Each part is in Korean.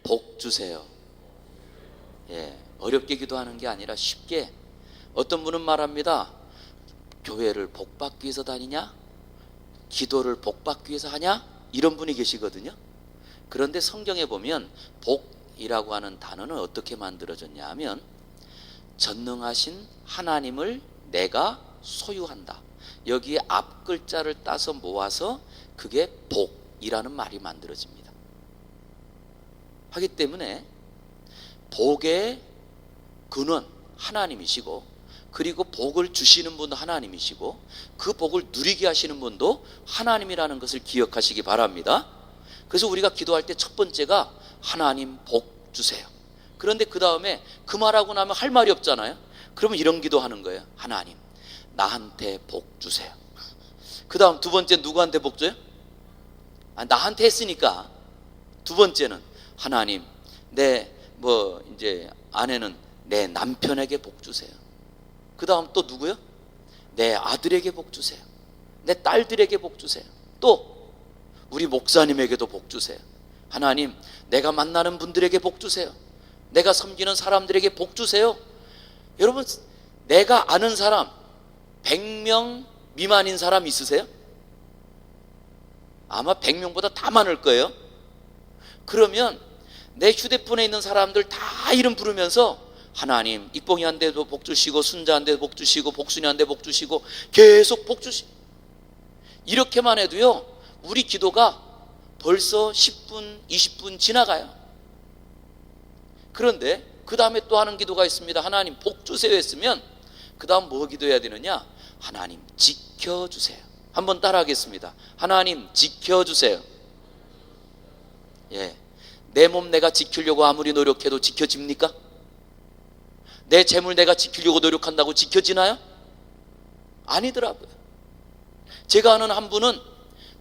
복 주세요. 예, 어렵게 기도하는 게 아니라 쉽게. 어떤 분은 말합니다. 교회를 복 받기 위해서 다니냐? 기도를 복 받기 위해서 하냐? 이런 분이 계시거든요. 그런데 성경에 보면 복이라고 하는 단어는 어떻게 만들어졌냐 하면 전능하신 하나님을 내가 소유한다. 여기에 앞 글자를 따서 모아서 그게 복이라는 말이 만들어집니다. 하기 때문에 복의 근원 하나님이시고, 그리고 복을 주시는 분도 하나님이시고, 그 복을 누리게 하시는 분도 하나님이라는 것을 기억하시기 바랍니다. 그래서 우리가 기도할 때 첫 번째가 하나님 복 주세요. 그런데 그 다음에 그 말하고 나면 할 말이 없잖아요. 그러면 이런 기도하는 거예요. 하나님 나한테 복 주세요. 그 다음 두 번째 누구한테 복 줘요? 나한테 했으니까. 두 번째는 하나님 내 이제 아내는 내 남편에게 복 주세요. 그 다음 또 누구요? 내 아들에게 복 주세요. 내 딸들에게 복 주세요. 또 우리 목사님에게도 복 주세요. 하나님 내가 만나는 분들에게 복 주세요. 내가 섬기는 사람들에게 복 주세요. 여러분, 내가 아는 사람 100명 미만인 사람 있으세요? 아마 100명보다 다 많을 거예요. 그러면 내 휴대폰에 있는 사람들 다 이름 부르면서 하나님 익봉이한테도 복 주시고, 순자한테 복 주시고, 복순이한테 복 주시고, 계속 복 주시고, 이렇게만 해도요 우리 기도가 벌써 10분 20분 지나가요. 그런데 그 다음에 또 하는 기도가 있습니다. 하나님 복 주세요 했으면 그 다음 뭐 기도해야 되느냐? 하나님 지켜주세요. 한번 따라 하겠습니다. 하나님 지켜주세요. 예, 내 몸 내가 지키려고 아무리 노력해도 지켜집니까? 내 재물 내가 지키려고 노력한다고 지켜지나요? 아니더라고요. 제가 아는 한 분은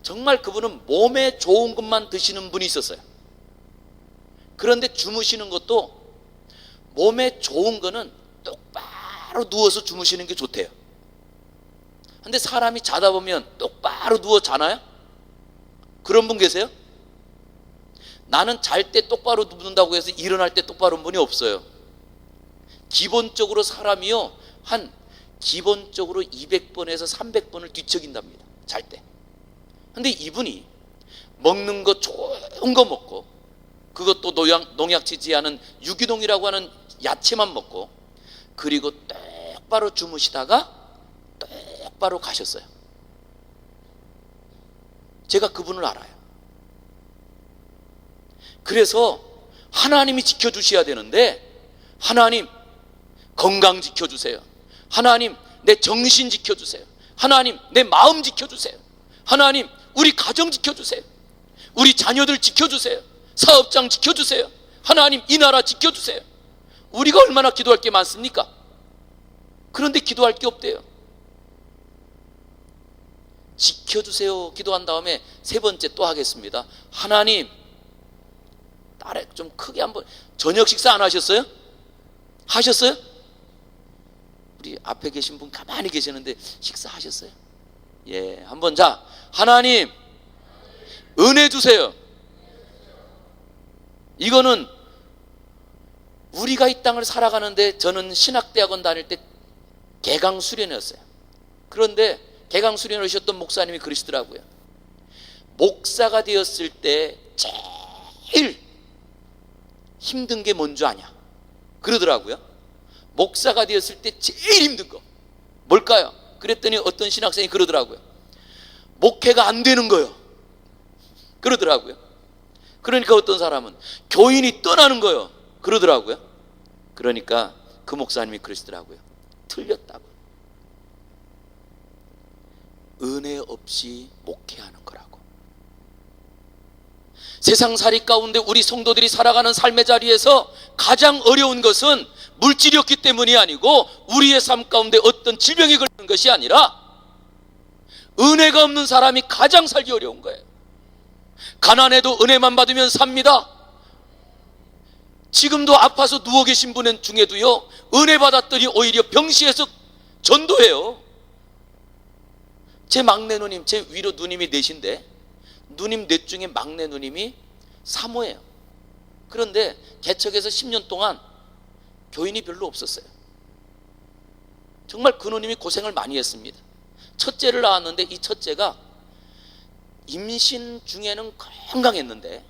정말 그분은 몸에 좋은 것만 드시는 분이 있었어요. 그런데 주무시는 것도 몸에 좋은 거는 똑바로 누워서 주무시는 게 좋대요. 근데 사람이 자다 보면 똑바로 누워 자나요? 그런 분 계세요? 나는 잘 때 똑바로 눕는다고 해서 일어날 때 똑바로 는 분이 없어요. 기본적으로 사람이요 한 기본적으로 200번에서 300번을 뒤척인답니다, 잘 때. 근데 이분이 먹는 거 좋은 거 먹고, 그것도 농약치지 않은 유기농이라고 하는 야채만 먹고, 그리고 똑바로 주무시다가 똑바로 가셨어요. 제가 그분을 알아요. 그래서 하나님이 지켜주셔야 되는데, 하나님 건강 지켜주세요. 하나님 내 정신 지켜주세요. 하나님 내 마음 지켜주세요. 하나님 우리 가정 지켜주세요. 우리 자녀들 지켜주세요. 사업장 지켜주세요. 하나님 이 나라 지켜주세요. 우리가 얼마나 기도할 게 많습니까? 그런데 기도할 게 없대요. 지켜주세요 기도한 다음에 세 번째 또 하겠습니다. 하나님, 딸에 좀 크게 한번, 저녁 식사 안 하셨어요? 하셨어요? 우리 앞에 계신 분 가만히 계시는데 식사하셨어요? 예, 한번. 자, 하나님 은혜 주세요. 이거는 우리가 이 땅을 살아가는데, 저는 신학대학원 다닐 때 개강수련이었어요. 그런데 개강수련을 하셨던 목사님이 그러시더라고요. 목사가 되었을 때 제일 힘든 게 뭔지 아냐? 그러더라고요. 목사가 되었을 때 제일 힘든 거 뭘까요? 그랬더니 어떤 신학생이 그러더라고요. 목회가 안 되는 거요. 그러더라고요. 그러니까 어떤 사람은 교인이 떠나는 거요. 그러더라고요. 그러니까 그 목사님이 그러시더라고요. 틀렸다고. 은혜 없이 목회하는 거라고. 세상살이 가운데 우리 성도들이 살아가는 삶의 자리에서 가장 어려운 것은 물질이었기 때문이 아니고, 우리의 삶 가운데 어떤 질병이 걸리는 것이 아니라, 은혜가 없는 사람이 가장 살기 어려운 거예요. 가난해도 은혜만 받으면 삽니다. 지금도 아파서 누워 계신 분 중에도요, 은혜 받았더니 오히려 병시해서 전도해요. 제 막내 누님, 제 위로 누님이 넷인데, 누님 넷 중에 막내 누님이 사모예요. 그런데 개척해서 10년 동안 교인이 별로 없었어요. 정말 그 누님이 고생을 많이 했습니다. 첫째를 낳았는데 이 첫째가 임신 중에는 건강했는데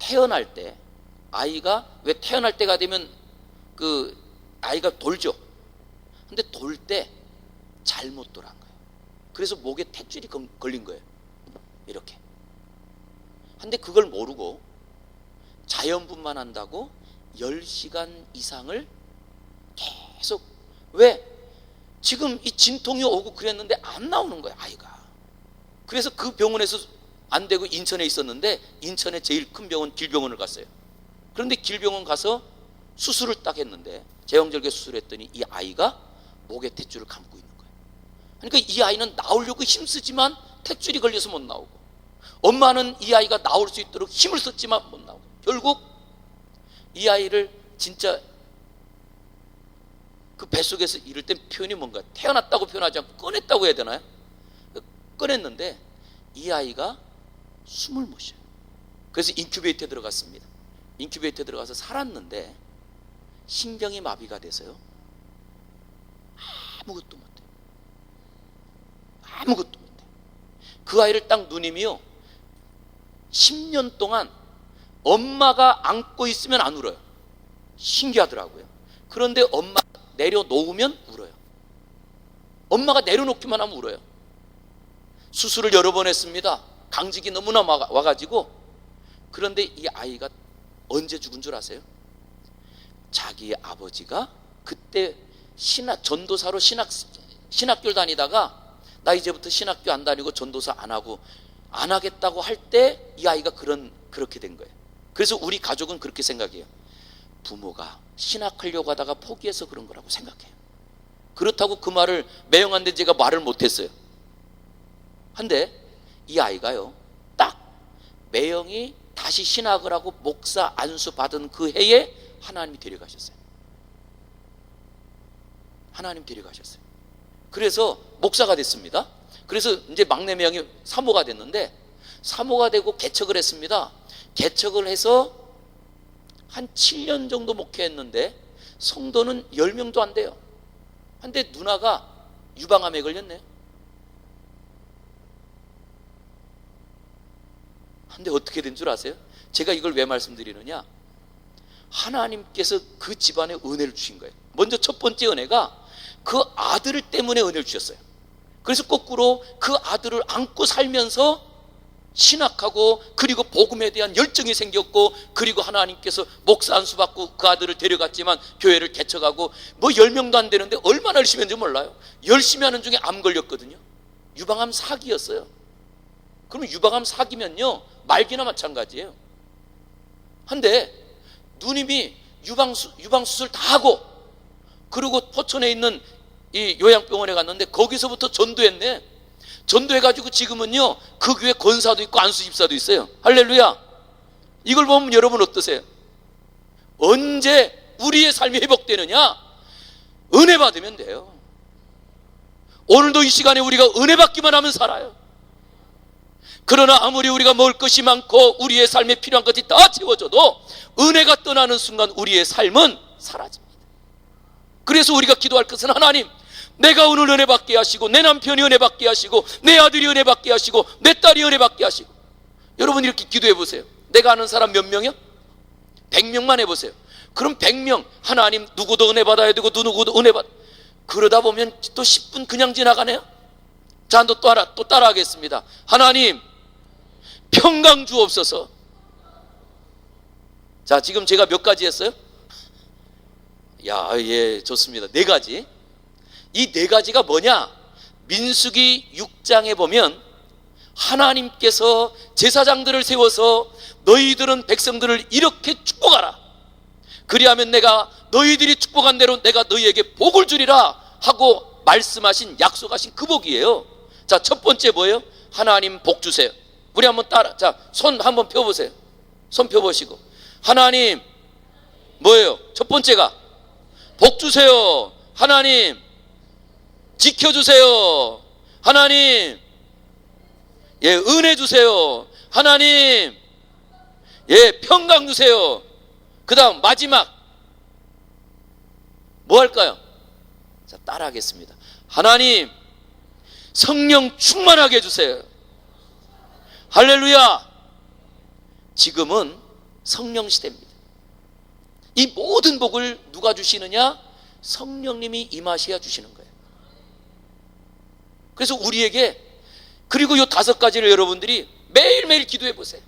태어날 때 아이가, 왜 태어날 때가 되면 그 아이가 돌죠. 근데 돌 때 잘못 돌아간 거예요. 그래서 목에 탯줄이 걸린 거예요. 이렇게. 근데 그걸 모르고 자연분만 한다고 10시간 이상을 계속, 왜? 지금 이 진통이 오고 그랬는데 안 나오는 거예요, 아이가. 그래서 그 병원에서 안 되고 인천에 있었는데, 인천에 제일 큰 병원 길병원을 갔어요. 그런데 길병원 가서 수술을 딱 했는데, 제왕절개 수술했더니 이 아이가 목에 탯줄을 감고 있는 거예요. 그러니까 이 아이는 나오려고 힘쓰지만 탯줄이 걸려서 못 나오고, 엄마는 이 아이가 나올 수 있도록 힘을 썼지만 못 나오고, 결국 이 아이를 진짜 그 뱃속에서 이럴 땐 표현이 뭔가, 태어났다고 표현하지 않고 꺼냈다고 해야 되나요? 꺼냈는데 이 아이가 숨을 못 쉬어요. 그래서 인큐베이터에 들어갔습니다. 인큐베이터에 들어가서 살았는데 신경이 마비가 돼서요, 아무것도 못해요. 아무것도 못해요. 그 아이를 딱 누님이요, 10년 동안 엄마가 안고 있으면 안 울어요. 신기하더라고요. 그런데 엄마 내려놓으면 울어요. 엄마가 내려놓기만 하면 울어요. 수술을 여러 번 했습니다. 강직이 너무나 와가지고. 그런데 이 아이가 언제 죽은 줄 아세요? 자기 아버지가 그때 전도사로 신학교를 다니다가, 나 이제부터 신학교 안 다니고 전도사 안 하고 안 하겠다고 할 때 이 아이가 그렇게 된 거예요. 그래서 우리 가족은 그렇게 생각해요. 부모가 신학하려고 하다가 포기해서 그런 거라고 생각해요. 그렇다고 그 말을 매형한테 제가 말을 못했어요. 한데 이 아이가요, 딱 매형이 다시 신학을 하고 목사 안수 받은 그 해에 하나님이 데려가셨어요. 하나님 데려가셨어요. 그래서 목사가 됐습니다. 그래서 이제 막내 매형이 사모가 됐는데, 사모가 되고 개척을 했습니다. 개척을 해서 한 7년 정도 목회했는데 성도는 10명도 안 돼요. 근데 누나가 유방암에 걸렸네요. 근데 어떻게 된 줄 아세요? 제가 이걸 왜 말씀드리느냐, 하나님께서 그 집안에 은혜를 주신 거예요. 먼저 첫 번째 은혜가 그 아들 때문에 은혜를 주셨어요. 그래서 거꾸로 그 아들을 안고 살면서 신학하고, 그리고 복음에 대한 열정이 생겼고, 그리고 하나님께서 목사 안수 받고 그 아들을 데려갔지만 교회를 개척하고, 뭐 10명도 안 되는데 얼마나 열심히 했는지 몰라요. 열심히 하는 중에 암 걸렸거든요. 유방암 4기였어요. 그러면 유방암 4기면요 말기나 마찬가지예요. 한데 누님이 유방수술 다 하고, 그리고 포천에 있는 이 요양병원에 갔는데 거기서부터 전도했네. 전도해가지고 지금은요 그 교회 권사도 있고 안수집사도 있어요. 할렐루야. 이걸 보면 여러분 어떠세요? 언제 우리의 삶이 회복되느냐? 은혜 받으면 돼요. 오늘도 이 시간에 우리가 은혜 받기만 하면 살아요. 그러나 아무리 우리가 먹을 것이 많고 우리의 삶에 필요한 것이 다 채워져도 은혜가 떠나는 순간 우리의 삶은 사라집니다. 그래서 우리가 기도할 것은, 하나님, 내가 오늘 은혜 받게 하시고, 내 남편이 은혜 받게 하시고, 내 아들이 은혜 받게 하시고, 내 딸이 은혜 받게 하시고. 여러분 이렇게 기도해 보세요. 내가 아는 사람 몇 명이요? 100명만 해보세요. 그럼 100명, 하나님 누구도 은혜 받아야 되고 누구도 은혜 받, 그러다 보면 또 10분 그냥 지나가네요. 자, 또 따라하겠습니다. 하나님 평강 주옵소서. 자, 지금 제가 몇 가지 했어요? 예, 좋습니다. 4가지. 이 4가지가 뭐냐? 민수기 6장에 보면 하나님께서 제사장들을 세워서 너희들은 백성들을 이렇게 축복하라. 그리하면 내가 너희들이 축복한 대로 내가 너희에게 복을 주리라 하고 말씀하신, 약속하신 그 복이에요. 자, 첫 번째 뭐예요? 하나님 복 주세요. 우리 한번 자, 손 한번 펴보세요. 손 펴보시고, 하나님 뭐예요? 첫 번째가 복 주세요. 하나님 지켜주세요. 하나님 은혜 주세요. 하나님 평강 주세요. 그 다음 마지막 뭐 할까요? 자, 따라하겠습니다. 하나님, 성령 충만하게 해주세요. 할렐루야. 지금은 성령 시대입니다. 이 모든 복을 누가 주시느냐? 성령님이 임하셔야 주시는 거예요. 그래서 우리에게, 그리고 이 5가지를 여러분들이 매일매일 기도해 보세요.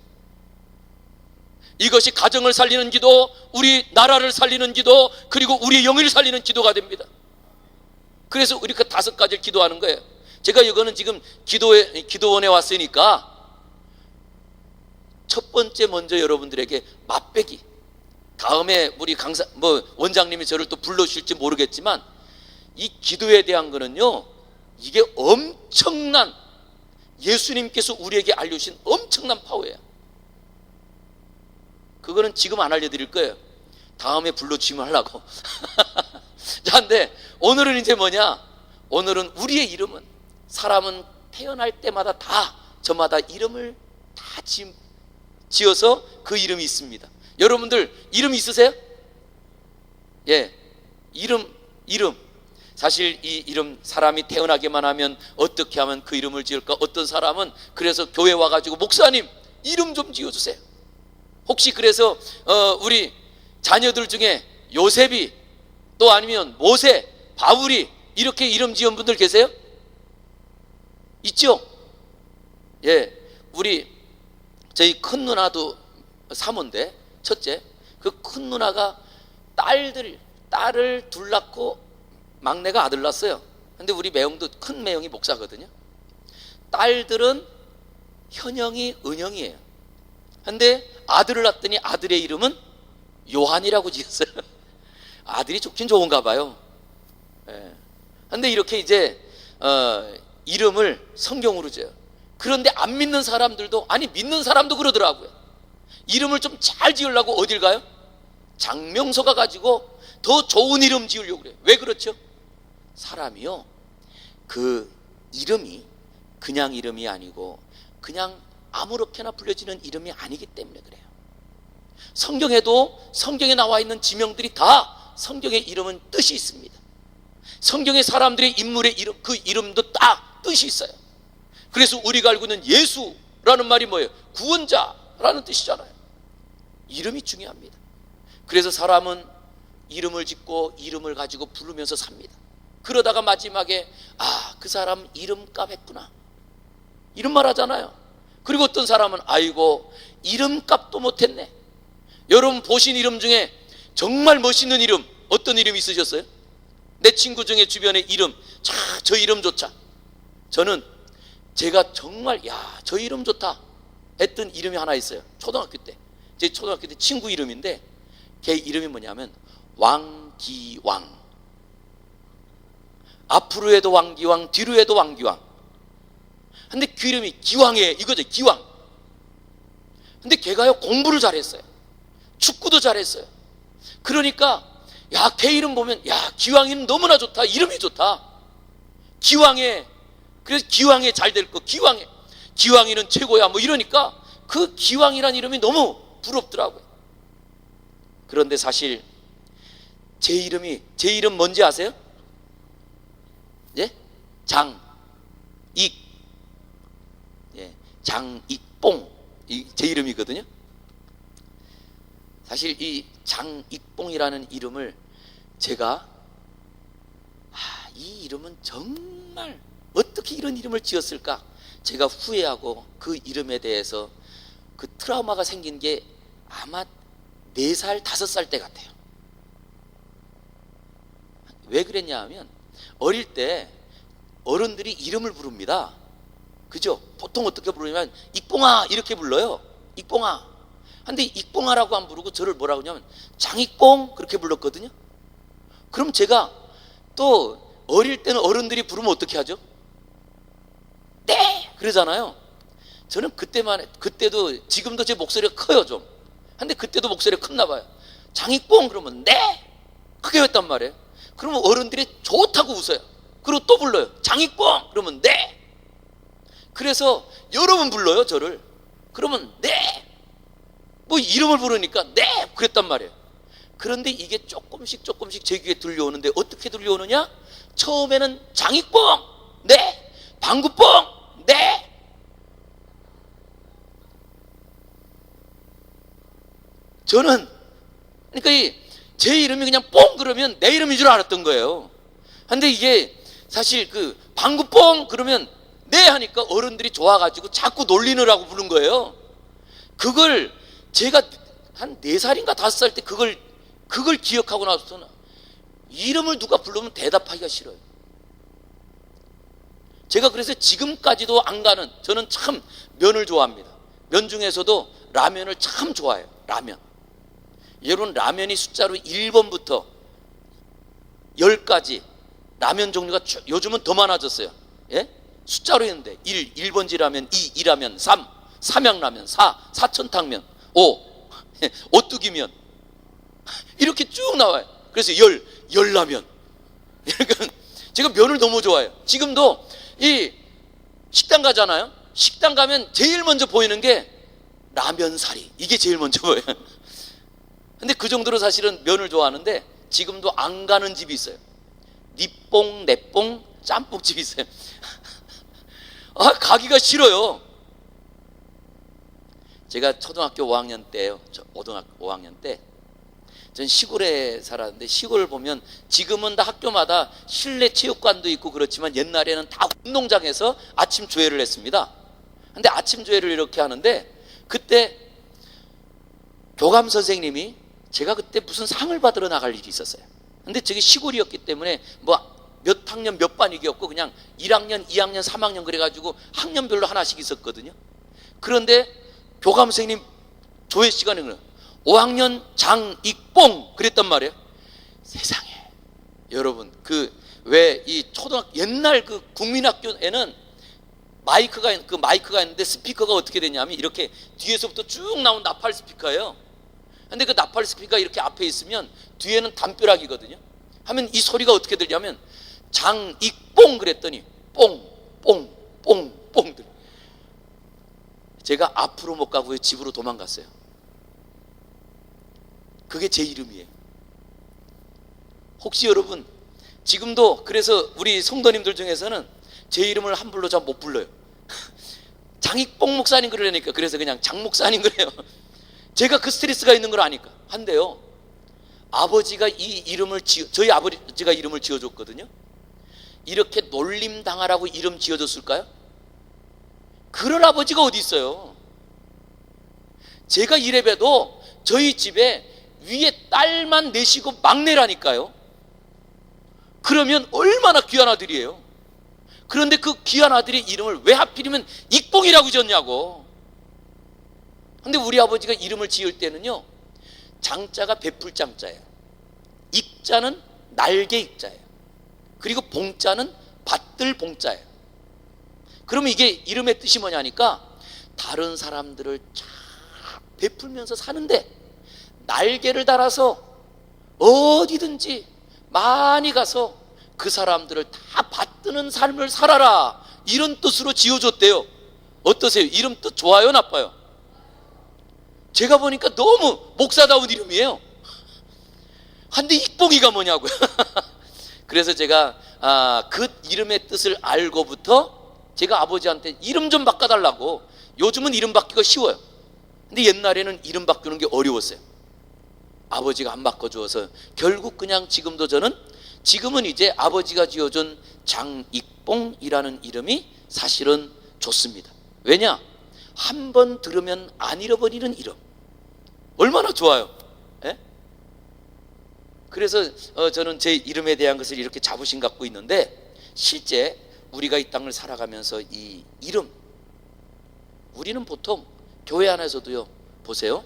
이것이 가정을 살리는 기도, 우리 나라를 살리는 기도, 그리고 우리의 영을 살리는 기도가 됩니다. 그래서 우리 그 5가지를 기도하는 거예요. 제가 이거는 지금 기도원에 왔으니까 첫 번째 먼저 여러분들에게 맛배기, 다음에 우리 원장님이 저를 또 불러주실지 모르겠지만, 이 기도에 대한 거는요, 이게 엄청난, 예수님께서 우리에게 알려주신 엄청난 파워예요. 그거는 지금 안 알려드릴 거예요. 다음에 불러주시면 하려고. 자, 근데 오늘은 이제 뭐냐? 오늘은 우리의 이름은, 사람은 태어날 때마다 다 저마다 이름을 다 지어서 그 이름이 있습니다. 여러분들 이름 있으세요? 예, 이름. 사실 이 이름, 사람이 태어나기만 하면 어떻게 하면 그 이름을 지을까? 어떤 사람은 그래서 교회 와가지고 목사님 이름 좀 지어주세요. 혹시 그래서 우리 자녀들 중에 요셉이, 또 아니면 모세, 바울이 이렇게 이름 지은 분들 계세요? 있죠? 예, 저희 큰 누나도 사모인데, 첫째, 그 큰 누나가 딸을 둘 낳고 막내가 아들 낳았어요. 근데 우리 매형도, 큰 매형이 목사거든요. 딸들은 현영이, 은영이에요. 근데 아들을 낳았더니 아들의 이름은 요한이라고 지었어요. 아들이 좋긴 좋은가 봐요. 예. 근데 이렇게 이제 이름을 성경으로 지어요. 그런데 안 믿는 사람들도, 아니 믿는 사람도 그러더라고요. 이름을 좀 잘 지으려고 어딜 가요? 장명소 가가지고 더 좋은 이름 지으려고 그래요. 왜 그렇죠? 사람이요, 그 이름이 그냥 이름이 아니고 그냥 아무렇게나 불려지는 이름이 아니기 때문에 그래요. 성경에도, 성경에 나와 있는 지명들이 다 성경의 이름은 뜻이 있습니다. 성경의 사람들의 인물의 이름, 그 이름도 다 뜻이 있어요. 그래서 우리가 알고 있는 예수라는 말이 뭐예요? 구원자라는 뜻이잖아요. 이름이 중요합니다. 그래서 사람은 이름을 짓고 이름을 가지고 부르면서 삽니다. 그러다가 마지막에 그 사람 이름값 했구나, 이런 말 하잖아요. 그리고 어떤 사람은 아이고 이름값도 못했네. 여러분 보신 이름 중에 정말 멋있는 이름, 어떤 이름 있으셨어요? 내 친구 중에 주변에 이름, 저 이름조차, 저는 제가 정말 저 이름 좋다 했던 이름이 하나 있어요. 초등학교 때, 제 초등학교 때 친구 이름인데, 걔 이름이 뭐냐면 왕기왕. 앞으로 해도 왕기왕, 뒤로 해도 왕기왕. 근데 그 이름이 기왕이에요, 이거죠, 기왕. 근데 걔가요 공부를 잘했어요. 축구도 잘했어요. 그러니까 걔 이름 보면 기왕이는 너무나 좋다, 이름이 좋다. 기왕에, 그래서 기왕에 잘 될 거, 기왕이는 최고야 뭐 이러니까 그 기왕이란 이름이 너무 부럽더라고요. 그런데 사실 제 이름 뭔지 아세요? 예? 장익봉, 제 이름이거든요. 사실 이 장익봉이라는 이름을 제가 이 이름은 정말 어떻게 이런 이름을 지었을까, 제가 후회하고 그 이름에 대해서 그 트라우마가 생긴 게 아마 4살, 5살 때 같아요. 왜 그랬냐 하면, 어릴 때 어른들이 이름을 부릅니다. 그죠? 보통 어떻게 부르냐면 익봉아 이렇게 불러요. 익봉아. 근데 익봉아라고 안 부르고 저를 뭐라고 하냐면 장익봉 그렇게 불렀거든요. 그럼 제가 또 어릴 때는 어른들이 부르면 어떻게 하죠? 네! 그러잖아요. 저는 그때도 지금도 제 목소리가 커요 좀. 근데 그때도 목소리가 컸나 봐요. 장익봉 그러면 네! 크게 했단 말이에요. 그러면 어른들이 좋다고 웃어요. 그리고 또 불러요. 장익봉 그러면 네! 그래서 여러 번 불러요 저를. 그러면 네! 뭐 이름을 부르니까 네! 그랬단 말이에요. 그런데 이게 조금씩 제 귀에 들려오는데 어떻게 들려오느냐? 처음에는 장익봉, 네. 방구뽕, 네. 저는 그러니까 제 이름이 그냥 뽕 그러면 내 이름인 줄 알았던 거예요. 근데 이게 사실 그 방구뽕 그러면 네 하니까 어른들이 좋아가지고 자꾸 놀리느라고 부른 거예요. 그걸 제가 한 4살인가 5살 때 그걸 기억하고 나서는 이름을 누가 부르면 대답하기가 싫어요. 제가 그래서 지금까지도 안 가는, 저는 참 면을 좋아합니다. 면 중에서도 라면을 참 좋아해요. 라면. 여러분, 라면이 숫자로 1번부터 10까지 라면 종류가 요즘은 더 많아졌어요. 예? 숫자로 했는데 1번지 라면, 2라면, 3 삼양라면, 4 사천탕면, 5 오뚜기면 이렇게 쭉 나와요. 그래서 열라면. 그러니까 제가 면을 너무 좋아해요. 지금도 이 식당 가잖아요. 식당 가면 제일 먼저 보이는 게 라면사리, 이게 제일 먼저 보여요. 근데 그 정도로 사실은 면을 좋아하는데 지금도 안 가는 집이 있어요. 니뽕, 내뽕, 짬뽕집이 있어요. 가기가 싫어요. 제가 초등학교 5학년 때요, 고등학교 5학년 때, 전 시골에 살았는데, 시골을 보면 지금은 다 학교마다 실내 체육관도 있고 그렇지만 옛날에는 다 운동장에서 아침 조회를 했습니다. 근데 아침 조회를 이렇게 하는데, 그때 교감 선생님이, 제가 그때 무슨 상을 받으러 나갈 일이 있었어요. 근데 저기 시골이었기 때문에 뭐 몇 학년 몇 반이었고 그냥 1학년, 2학년, 3학년 그래가지고 학년별로 하나씩 있었거든요. 그런데 교감 선생님 조회 시간에 5학년 장익봉 그랬단 말이에요. 세상에, 여러분, 그 왜 이 초등학교 옛날 그 국민학교에는 마이크가 있는데 스피커가 어떻게 되냐면 이렇게 뒤에서부터 쭉 나온 나팔 스피커예요. 근데 그 나팔 스피커가 이렇게 앞에 있으면 뒤에는 담벼락이거든요. 하면 이 소리가 어떻게 들냐면 장익봉 그랬더니 뽕뽕뽕뽕. 제가 앞으로 못 가고 집으로 도망갔어요. 그게 제 이름이에요. 혹시 여러분 지금도 그래서 우리 성도님들 중에서는 제 이름을 함부로 잘 못 불러요. 장익봉 목사님 그러니까 그래서 그냥 장 목사님 그래요. 제가 그 스트레스가 있는 걸 아니까. 한데요, 아버지가 이 이름을 저희 아버지가 이름을 지어줬거든요. 이렇게 놀림 당하라고 이름 지어줬을까요? 그런 아버지가 어디 있어요? 제가 이래봬도 저희 집에 위에 딸만 내시고 막내라니까요. 그러면 얼마나 귀한 아들이에요. 그런데 그 귀한 아들의 이름을 왜 하필이면 익봉이라고 지었냐고. 근데 우리 아버지가 이름을 지을 때는요, 장자가 베풀 장자예요. 익자는 날개 익자예요. 그리고 봉자는 받들 봉자예요. 그러면 이게 이름의 뜻이 뭐냐니까 다른 사람들을 쫙 베풀면서 사는데 날개를 달아서 어디든지 많이 가서 그 사람들을 다 받드는 삶을 살아라, 이런 뜻으로 지어줬대요. 어떠세요? 이름 뜻 좋아요, 나빠요? 제가 보니까 너무 목사다운 이름이에요. 한데 익봉이가 뭐냐고요. 그래서 제가 그 이름의 뜻을 알고부터 제가 아버지한테 이름 좀 바꿔달라고. 요즘은 이름 바뀌기가 쉬워요. 근데 옛날에는 이름 바꾸는 게 어려웠어요. 아버지가 안 바꿔주어서 결국 그냥 지금은 이제 아버지가 지어준 장익봉이라는 이름이 사실은 좋습니다. 왜냐? 한 번 들으면 안 잃어버리는 이름. 얼마나 좋아요. 예? 그래서 저는 제 이름에 대한 것을 이렇게 자부심 갖고 있는데, 실제 우리가 이 땅을 살아가면서 이 이름, 우리는 보통 교회 안에서도요, 보세요,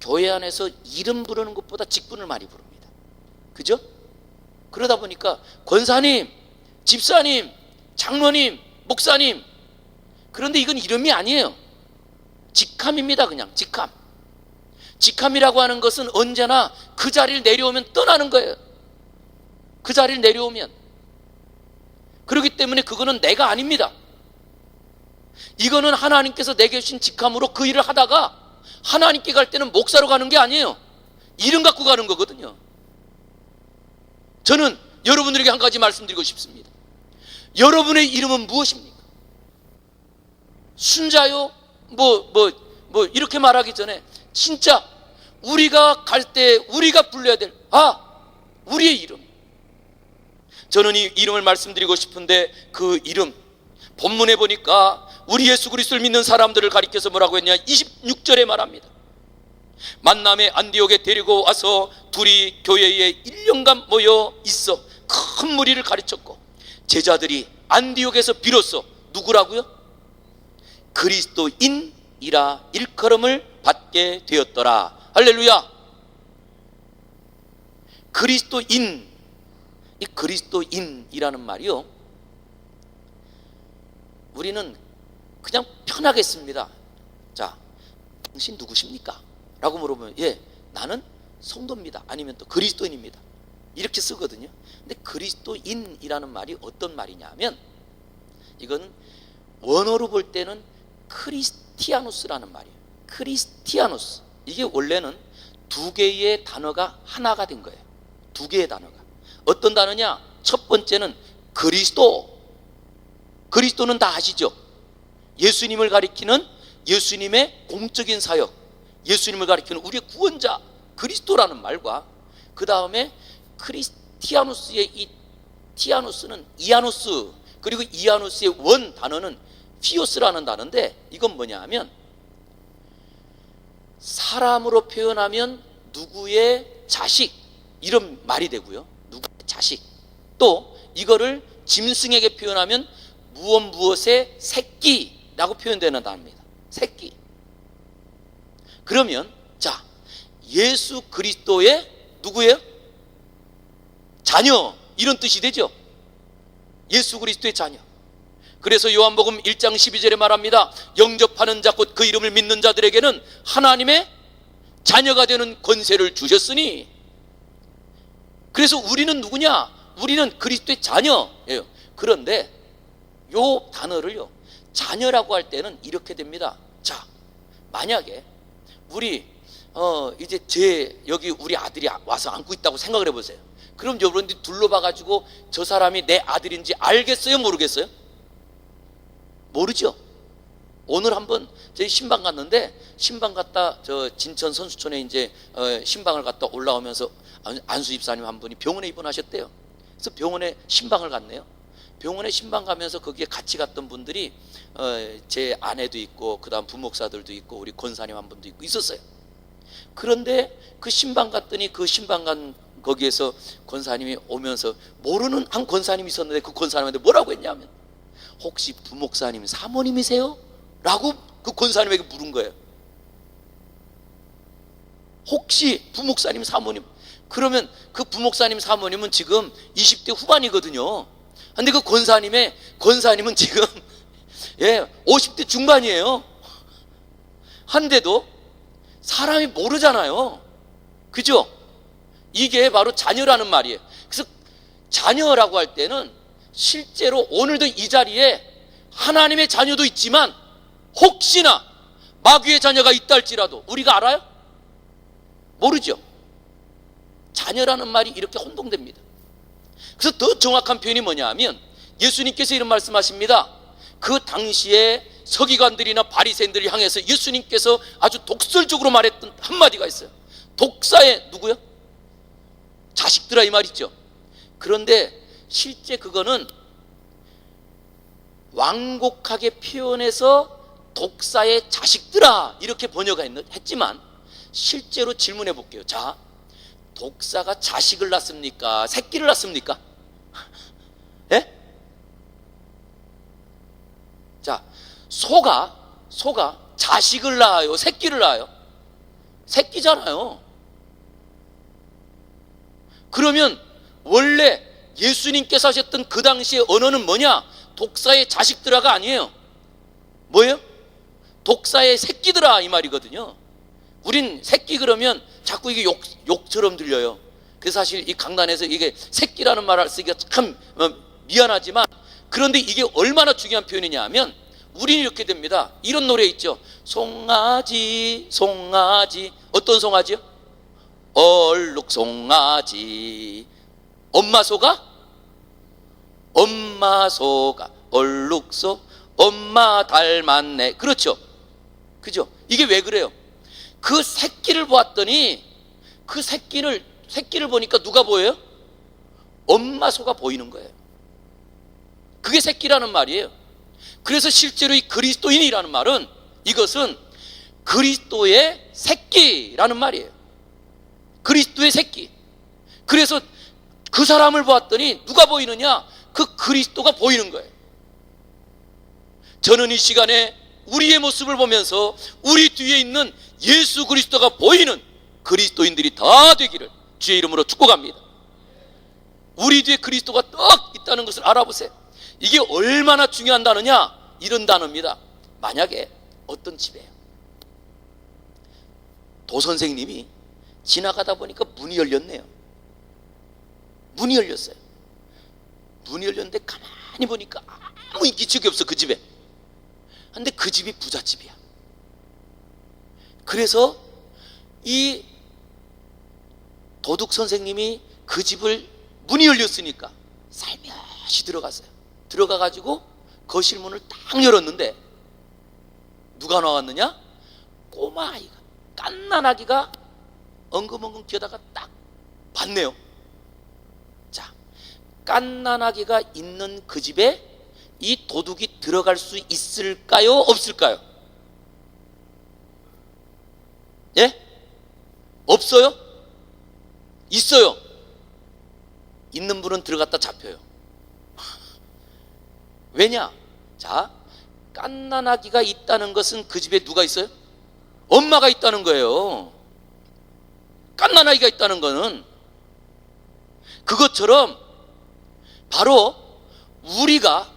교회 안에서 이름 부르는 것보다 직분을 많이 부릅니다. 그죠? 그러다 보니까 권사님, 집사님, 장로님, 목사님. 그런데 이건 이름이 아니에요. 직함입니다. 그냥 직함. 직함이라고 하는 것은 언제나 그 자리를 내려오면 떠나는 거예요. 그 자리를 내려오면. 그렇기 때문에 그거는 내가 아닙니다. 이거는 하나님께서 내게 주신 직함으로 그 일을 하다가 하나님께 갈 때는 목사로 가는 게 아니에요. 이름 갖고 가는 거거든요. 저는 여러분들에게 한 가지 말씀드리고 싶습니다. 여러분의 이름은 무엇입니까? 순자요? 이렇게 말하기 전에 진짜 우리가 갈 때 우리가 불러야 될 우리의 이름. 저는 이 이름을 말씀드리고 싶은데, 그 이름 본문에 보니까 우리 예수 그리스도를 믿는 사람들을 가리켜서 뭐라고 했냐, 26절에 말합니다. 만남의 안디옥에 데리고 와서 둘이 교회에 1년간 모여 있어 큰 무리를 가르쳤고, 제자들이 안디옥에서 비로소 누구라고요? 그리스도인이라 일컬음을 받게 되었더라. 할렐루야. 그리스도인, 이 그리스도인이라는 말이요, 우리는 그냥 편하게 씁니다. 자, 당신 누구십니까? 라고 물어보면, 예, 나는 성도입니다. 아니면 또 그리스도인입니다. 이렇게 쓰거든요. 근데 그리스도인이라는 말이 어떤 말이냐 하면, 이건 원어로 볼 때는 크리스티아누스라는 말이에요. 크리스티아누스. 이게 원래는 두 개의 단어가 하나가 된 거예요. 두 개의 단어가. 어떤 단어냐? 첫 번째는 그리스도. 그리스도는 다 아시죠? 예수님을 가리키는 예수님의 공적인 사역, 예수님을 가리키는 우리의 구원자 그리스도라는 말과, 그 다음에 크리스티아누스의 이 티아누스는 이아누스, 그리고 이아누스의 원 단어는 피오스라는 단어인데, 이건 뭐냐 하면 사람으로 표현하면 누구의 자식, 이런 말이 되고요. 누구의 자식. 또 이거를 짐승에게 표현하면 무엇의 새끼라고 표현되는 단어입니다. 새끼. 그러면 자, 예수 그리스도의 누구예요? 자녀, 이런 뜻이 되죠. 예수 그리스도의 자녀. 그래서 요한복음 1장 12절에 말합니다. 영접하는 자 곧 그 이름을 믿는 자들에게는 하나님의 자녀가 되는 권세를 주셨으니. 그래서 우리는 누구냐? 우리는 그리스도의 자녀예요. 그런데 요 단어를요, 자녀라고 할 때는 이렇게 됩니다. 자, 만약에 우리 이제 여기 우리 아들이 와서 앉고 있다고 생각을 해보세요. 그럼 여러분들이 둘러봐가지고 저 사람이 내 아들인지 알겠어요? 모르겠어요? 모르죠. 오늘 한번 저희 신방 갔는데, 신방 갔다 저 진천 선수촌에 이제 신방을 갔다 올라오면서 안수 집사님 한 분이 병원에 입원하셨대요. 그래서 병원에 신방을 갔네요. 병원에 신방 가면서 거기에 같이 갔던 분들이 제 아내도 있고, 그 다음 부목사들도 있고, 우리 권사님 한 분도 있고 있었어요. 그런데 그 신방 갔더니, 그 신방 간 거기에서 권사님이 오면서, 모르는 한 권사님이 있었는데 그 권사님한테 뭐라고 했냐면, 혹시 부목사님 사모님이세요? 라고 그 권사님에게 물은 거예요. 혹시 부목사님 사모님. 그러면 그 부목사님 사모님은 지금 20대 후반이거든요. 근데 그 권사님은 지금 50대 중반이에요. 한데도 사람이 모르잖아요. 그죠? 이게 바로 자녀라는 말이에요. 그래서 자녀라고 할 때는 실제로 오늘도 이 자리에 하나님의 자녀도 있지만, 혹시나 마귀의 자녀가 있다 할지라도 우리가 알아요? 모르죠. 자녀라는 말이 이렇게 혼동됩니다. 그래서 더 정확한 표현이 뭐냐 하면, 예수님께서 이런 말씀하십니다. 그 당시에 서기관들이나 바리새인들을 향해서 예수님께서 아주 독설적으로 말했던 한마디가 있어요. 독사의 누구요? 자식들아, 이 말이죠. 그런데 실제 그거는 완곡하게 표현해서 독사의 자식들아 이렇게 번역했지만, 실제로 질문해 볼게요. 자, 독사가 자식을 낳습니까? 새끼를 낳습니까? 예? 자, 소가 자식을 낳아요? 새끼를 낳아요? 새끼잖아요. 그러면 원래 예수님께서 하셨던 그 당시의 언어는 뭐냐? 독사의 자식들아가 아니에요. 뭐예요? 독사의 새끼들아, 이 말이거든요. 우린 새끼 그러면 자꾸 이게 욕처럼 들려요. 그래서 사실 이 강단에서 이게 새끼라는 말을 쓰기가 참 미안하지만, 그런데 이게 얼마나 중요한 표현이냐 하면, 우리는 이렇게 됩니다. 이런 노래 있죠. 송아지 송아지. 어떤 송아지요? 얼룩송아지. 엄마 소가? 엄마 소가 얼룩소 엄마 닮았네. 그렇죠? 그죠? 이게 왜 그래요? 그 새끼를 보았더니 그 새끼를 보니까 누가 보여요? 엄마 소가 보이는 거예요. 그게 새끼라는 말이에요. 그래서 실제로 이 그리스도인이라는 말은 이것은 그리스도의 새끼라는 말이에요. 그리스도의 새끼. 그래서 그 사람을 보았더니 누가 보이느냐? 그 그리스도가 보이는 거예요. 저는 이 시간에 우리의 모습을 보면서 우리 뒤에 있는 예수 그리스도가 보이는 그리스도인들이 다 되기를 주의 이름으로 축복합니다. 우리 뒤에 그리스도가 딱 있다는 것을 알아보세요. 이게 얼마나 중요한 단어냐? 이런 단어입니다. 만약에 어떤 집에 도선생님이 지나가다 보니까 문이 열렸네요. 문이 열렸어요. 문이 열렸는데 가만히 보니까 아무 인기척이 없어, 그 집에. 근데 그 집이 부잣집이야. 그래서 이 도둑 선생님이 그 집을 문이 열렸으니까 살며시 들어갔어요. 들어가가지고 거실 문을 딱 열었는데 누가 나왔느냐? 꼬마 아이가, 갓난아기가 엉금엉금 기어다가 딱 봤네요. 자, 갓난아기가 있는 그 집에 이 도둑이 들어갈 수 있을까요? 없을까요? 예? 없어요? 있어요. 있는 분은 들어갔다 잡혀요. 왜냐? 자, 갓난아기가 있다는 것은 그 집에 누가 있어요? 엄마가 있다는 거예요. 갓난아기가 있다는 거는 그것처럼 바로 우리가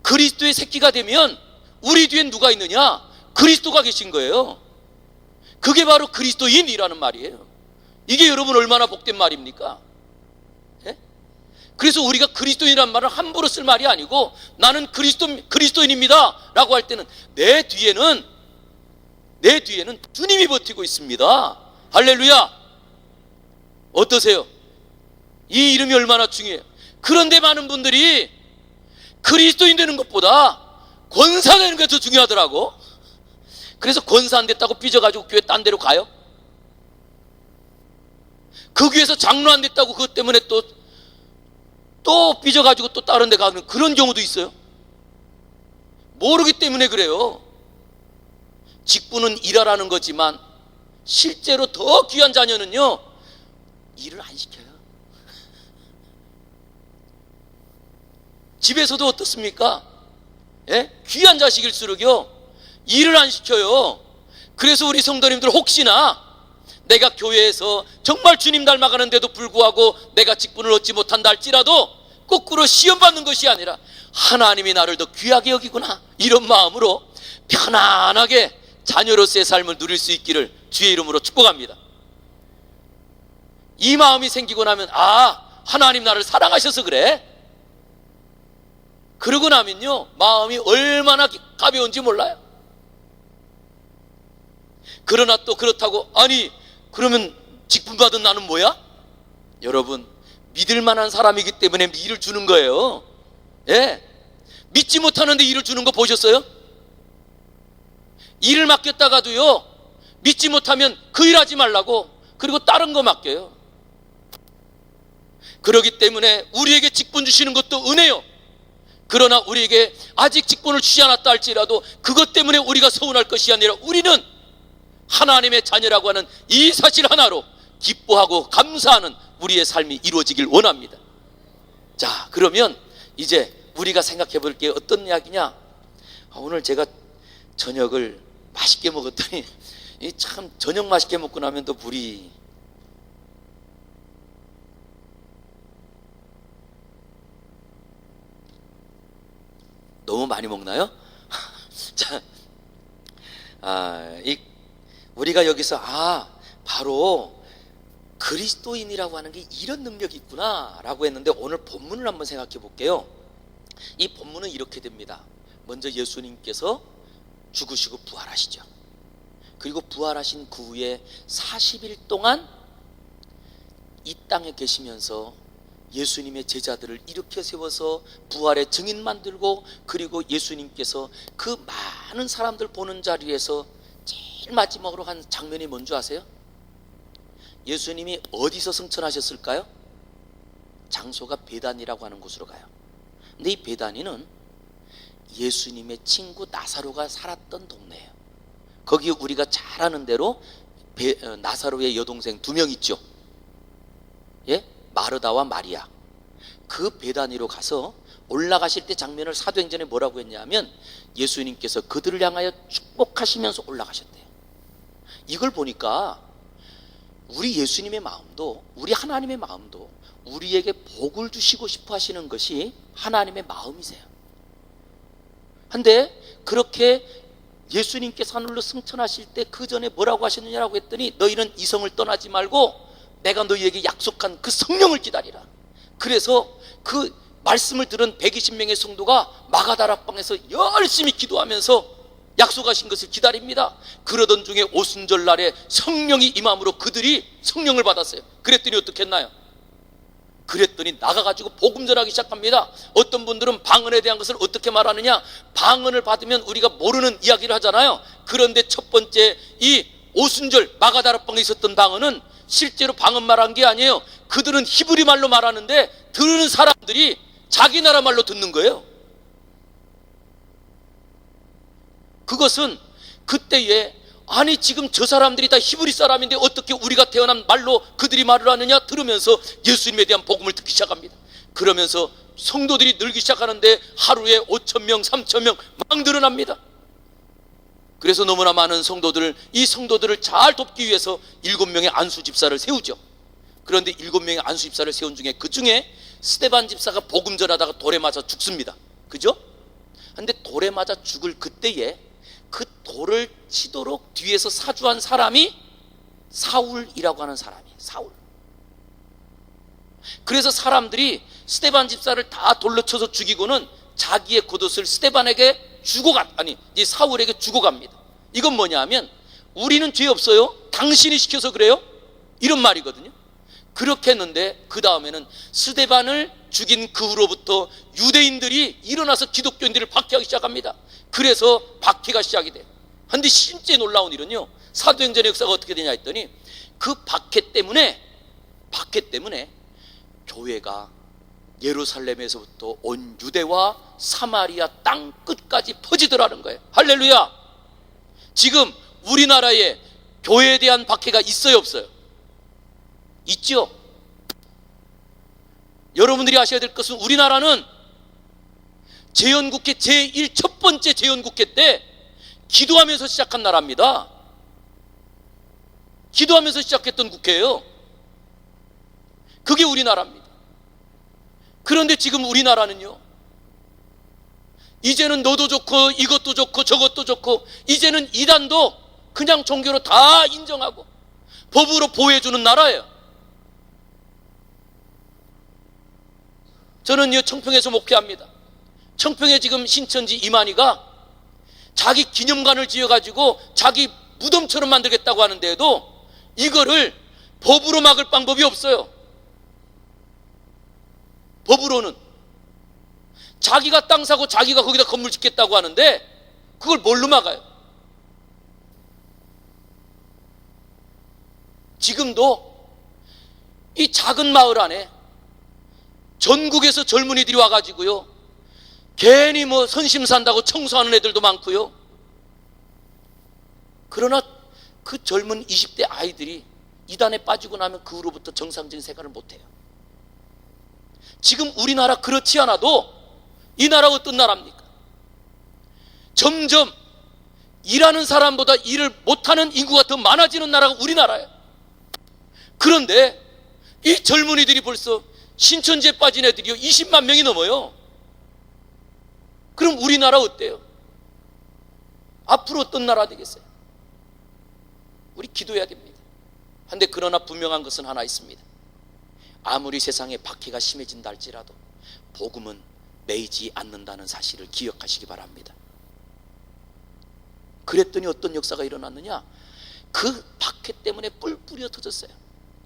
그리스도의 새끼가 되면 우리 뒤엔 누가 있느냐? 그리스도가 계신 거예요. 그게 바로 그리스도인이라는 말이에요. 이게 여러분 얼마나 복된 말입니까? 예? 그래서 우리가 그리스도인이라는 말은 함부로 쓸 말이 아니고 나는 그리스도인입니다 라고 할 때는 내 뒤에는 주님이 버티고 있습니다. 할렐루야. 어떠세요? 이 이름이 얼마나 중요해요. 그런데 많은 분들이 그리스도인 되는 것보다 권사 되는 게 더 중요하더라고. 그래서 권사 안 됐다고 삐져가지고 교회 딴 데로 가요. 그 교회에서 장로 안 됐다고 그것 때문에 또 삐져가지고 또 다른 데 가는 그런 경우도 있어요. 모르기 때문에 그래요. 직분은 일하라는 거지만 실제로 더 귀한 자녀는요, 일을 안 시켜요. 집에서도 어떻습니까? 예? 귀한 자식일수록요, 일을 안 시켜요. 그래서 우리 성도님들 혹시나 내가 교회에서 정말 주님 닮아가는데도 불구하고 내가 직분을 얻지 못한다 할지라도 거꾸로 시험 받는 것이 아니라 하나님이 나를 더 귀하게 여기구나, 이런 마음으로 편안하게 자녀로서의 삶을 누릴 수 있기를 주의 이름으로 축복합니다. 이 마음이 생기고 나면 하나님 나를 사랑하셔서 그래. 그러고 나면요, 마음이 얼마나 가벼운지 몰라요. 그러나 또 그렇다고 그러면 직분 받은 나는 뭐야? 여러분, 믿을 만한 사람이기 때문에 일을 주는 거예요. 예. 믿지 못하는데 일을 주는 거 보셨어요? 일을 맡겼다가도요, 믿지 못하면 그 일 하지 말라고, 그리고 다른 거 맡겨요. 그렇기 때문에 우리에게 직분 주시는 것도 은혜요. 그러나 우리에게 아직 직분을 주지 않았다 할지라도 그것 때문에 우리가 서운할 것이 아니라 우리는 하나님의 자녀라고 하는 이 사실 하나로 기뻐하고 감사하는 우리의 삶이 이루어지길 원합니다. 자, 그러면 이제 우리가 생각해 볼 게 어떤 이야기냐? 오늘 제가 저녁을 맛있게 먹었더니 참 저녁 맛있게 먹고 나면 또 불이 너무 많이 먹나요? 자, 우리가 여기서 바로 그리스도인이라고 하는 게 이런 능력이 있구나 라고 했는데, 오늘 본문을 한번 생각해 볼게요. 이 본문은 이렇게 됩니다. 먼저 예수님께서 죽으시고 부활하시죠. 그리고 부활하신 그 후에 40일 동안 이 땅에 계시면서 예수님의 제자들을 일으켜 세워서 부활의 증인 만들고, 그리고 예수님께서 그 많은 사람들 보는 자리에서 제일 마지막으로 한 장면이 뭔지 아세요? 예수님이 어디서 승천하셨을까요? 장소가 베다니라고 하는 곳으로 가요. 근데 이 베다니는 예수님의 친구 나사로가 살았던 동네예요. 거기 우리가 잘 아는 대로 나사로의 여동생 2명 있죠. 예? 마르다와 마리아. 그 베다니로 가서 올라가실 때 장면을 사도행전에 뭐라고 했냐면 예수님께서 그들을 향하여 축복하시면서 올라가셨대요. 이걸 보니까 우리 예수님의 마음도, 우리 하나님의 마음도 우리에게 복을 주시고 싶어 하시는 것이 하나님의 마음이세요. 근데 그렇게 예수님께서 하늘로 승천하실 때 그 전에 뭐라고 하셨느냐라고 했더니 너희는 이 성을 떠나지 말고 내가 너희에게 약속한 그 성령을 기다리라. 그래서 그 말씀을 들은 120명의 성도가 마가다락방에서 열심히 기도하면서 약속하신 것을 기다립니다. 그러던 중에 오순절 날에 성령이 임함으로 그들이 성령을 받았어요. 그랬더니 어떻게 했나요? 그랬더니 나가가지고 복음 전하기 시작합니다. 어떤 분들은 방언에 대한 것을 어떻게 말하느냐, 방언을 받으면 우리가 모르는 이야기를 하잖아요. 그런데 첫 번째 이 오순절 마가다락방에 있었던 방언은 실제로 방언 말한 게 아니에요. 그들은 히브리 말로 말하는데 들은 사람들이 자기 나라 말로 듣는 거예요. 그것은 그때에 아니 지금 저 사람들이 다 히브리 사람인데 어떻게 우리가 태어난 말로 그들이 말을 하느냐 들으면서 예수님에 대한 복음을 듣기 시작합니다. 그러면서 성도들이 늘기 시작하는데 하루에 5,000명 3,000명 막 늘어납니다. 그래서 너무나 많은 성도들, 이 성도들을 잘 돕기 위해서 7명의 안수 집사를 세우죠. 그런데 7명의 안수 집사를 세운 중에 그 중에 스데반 집사가 복음 전하다가 돌에 맞아 죽습니다. 그죠? 근데 돌에 맞아 죽을 그때에 그 돌을 치도록 뒤에서 사주한 사람이 사울이라고 하는 사람이에요. 사울. 그래서 사람들이 스데반 집사를 다 돌로 쳐서 죽이고는 자기의 겉옷을 스데반에게 이 사울에게 주고 갑니다. 이건 뭐냐 하면 우리는 죄 없어요, 당신이 시켜서 그래요, 이런 말이거든요. 그렇게 했는데 그 다음에는 스데반을 죽인 그 후로부터 유대인들이 일어나서 기독교인들을 박해하기 시작합니다. 그래서 박해가 시작이 돼요. 그런데 진짜 놀라운 일은요, 사도행전의 역사가 어떻게 되냐 했더니 그 박해 때문에 교회가 예루살렘에서부터 온 유대와 사마리아 땅 끝까지 퍼지더라는 거예요. 할렐루야. 지금 우리나라에 교회에 대한 박해가 있어요 없어요? 있죠. 여러분들이 아셔야 될 것은 우리나라는 제헌국회 제1 첫 번째 제헌국회 때 기도하면서 시작한 나라입니다. 기도하면서 시작했던 국회예요. 그게 우리나라입니다. 그런데 지금 우리나라는요, 이제는 너도 좋고 이것도 좋고 저것도 좋고 이제는 이단도 그냥 종교로 다 인정하고 법으로 보호해주는 나라예요. 저는요 청평에서 목회합니다. 청평에 지금 신천지 이만희가 자기 기념관을 지어가지고 자기 무덤처럼 만들겠다고 하는데도 이거를 법으로 막을 방법이 없어요. 법으로는 자기가 땅 사고 자기가 거기다 건물 짓겠다고 하는데 그걸 뭘로 막아요? 지금도 이 작은 마을 안에 전국에서 젊은이들이 와가지고요, 괜히 뭐 선심 산다고 청소하는 애들도 많고요. 그러나 그 젊은 20대 아이들이 이단에 빠지고 나면 그 후로부터 정상적인 생활을 못해요. 지금 우리나라 그렇지 않아도 이 나라 어떤 나라입니까? 점점 일하는 사람보다 일을 못하는 인구가 더 많아지는 나라가 우리나라예요. 그런데 이 젊은이들이 벌써 신천지에 빠진 애들이요 20만 명이 넘어요. 그럼 우리나라 어때요? 앞으로 어떤 나라 되겠어요? 우리 기도해야 됩니다. 한데 그러나 분명한 것은 하나 있습니다. 아무리 세상에 박해가 심해진다 할지라도 복음은 매이지 않는다는 사실을 기억하시기 바랍니다. 그랬더니 어떤 역사가 일어났느냐, 그 박해 때문에 뿔뿔이 흩어졌어요.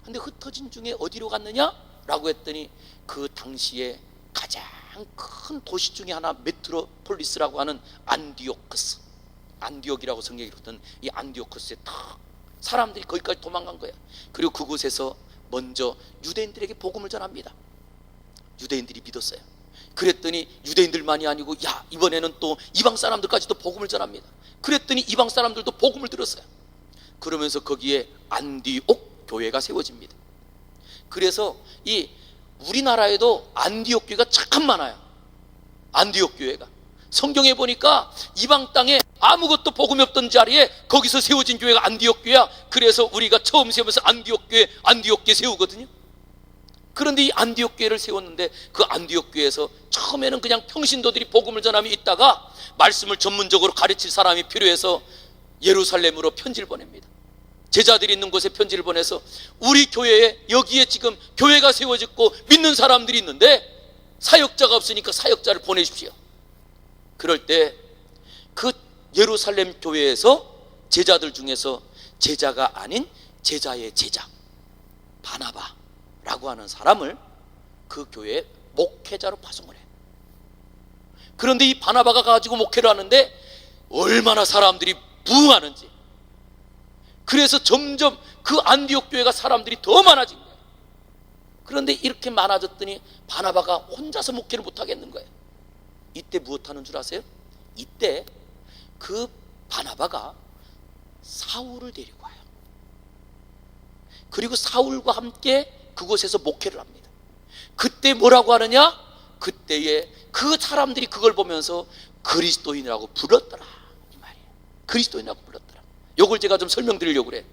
근데 흩어진 중에 어디로 갔느냐? 라고 했더니 그 당시에 가장 큰 도시 중에 하나, 메트로폴리스라고 하는 안디오크스, 안디옥이라고 성경이 그러던 이 안디오크스에 탁 사람들이 거기까지 도망간 거야. 그리고 그곳에서 먼저 유대인들에게 복음을 전합니다. 유대인들이 믿었어요. 그랬더니 유대인들만이 아니고 야, 이번에는 또 이방 사람들까지도 복음을 전합니다. 그랬더니 이방 사람들도 복음을 들었어요. 그러면서 거기에 안디옥 교회가 세워집니다. 그래서 이 우리나라에도 안디옥 교회가 참 많아요. 안디옥 교회가 성경에 보니까 이방 땅에 아무것도 복음이 없던 자리에 거기서 세워진 교회가 안디옥 교회야. 그래서 우리가 처음 세우면서 안디옥 교회 세우거든요. 그런데 이 안디옥 교회를 세웠는데 그 안디옥 교회에서 처음에는 그냥 평신도들이 복음을 전하며 있다가 말씀을 전문적으로 가르칠 사람이 필요해서 예루살렘으로 편지를 보냅니다. 제자들이 있는 곳에 편지를 보내서 우리 교회에, 여기에 지금 교회가 세워졌고 믿는 사람들이 있는데 사역자가 없으니까 사역자를 보내십시오. 그럴 때 그 예루살렘 교회에서 제자들 중에서 제자가 아닌 제자의 제자 바나바라고 하는 사람을 그 교회에 목회자로 파송을 해요. 그런데 이 바나바가 가지고 목회를 하는데 얼마나 사람들이 부흥하는지, 그래서 점점 그 안디옥 교회가 사람들이 더 많아진 거예요. 그런데 이렇게 많아졌더니 바나바가 혼자서 목회를 못하겠는 거예요. 이때 무엇하는 줄 아세요? 이때 그 바나바가 사울을 데리고 와요. 그리고 사울과 함께 그곳에서 목회를 합니다. 그때 뭐라고 하느냐? 그때에 그 사람들이 그걸 보면서 그리스도인이라고 불렀더라, 이 말이에요. 그리스도인이라고 불렀더라. 요걸 제가 좀 설명드리려고 그래.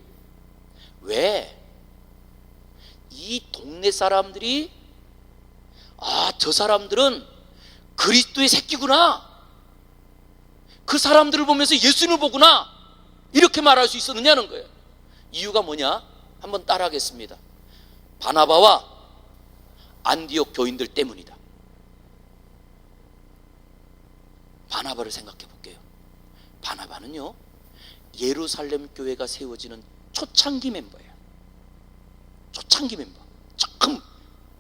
왜? 이 동네 사람들이 저 사람들은 그리스도의 새끼구나, 그 사람들을 보면서 예수님을 보구나, 이렇게 말할 수 있었느냐는 거예요. 이유가 뭐냐? 한번 따라하겠습니다. 바나바와 안디옥 교인들 때문이다. 바나바를 생각해 볼게요. 바나바는요, 예루살렘 교회가 세워지는 초창기 멤버예요. 초창기 멤버. 처음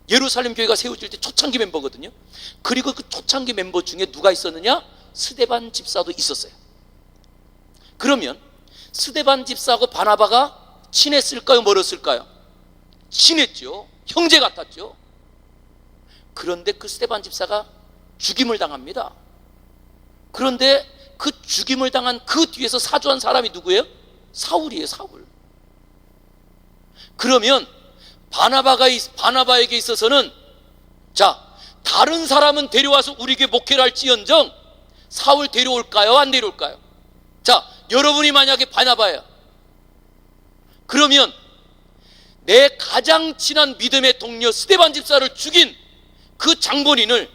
예루살렘 교회가 세워질 때 초창기 멤버거든요. 그리고 그 초창기 멤버 중에 누가 있었느냐? 스데반 집사도 있었어요. 그러면 스데반 집사하고 바나바가 친했을까요? 멀었을까요? 친했죠. 형제 같았죠. 그런데 그 스데반 집사가 죽임을 당합니다. 그런데 그 죽임을 당한 그 뒤에서 사주한 사람이 누구예요? 사울이에요. 사울. 그러면 바나바에게 있어서는, 자, 다른 사람은 데려와서 우리에게 목회를 할지언정 사울 데려올까요? 안 데려올까요? 자, 여러분이 만약에 바나바예요. 그러면 내 가장 친한 믿음의 동료 스데반 집사를 죽인 그 장본인을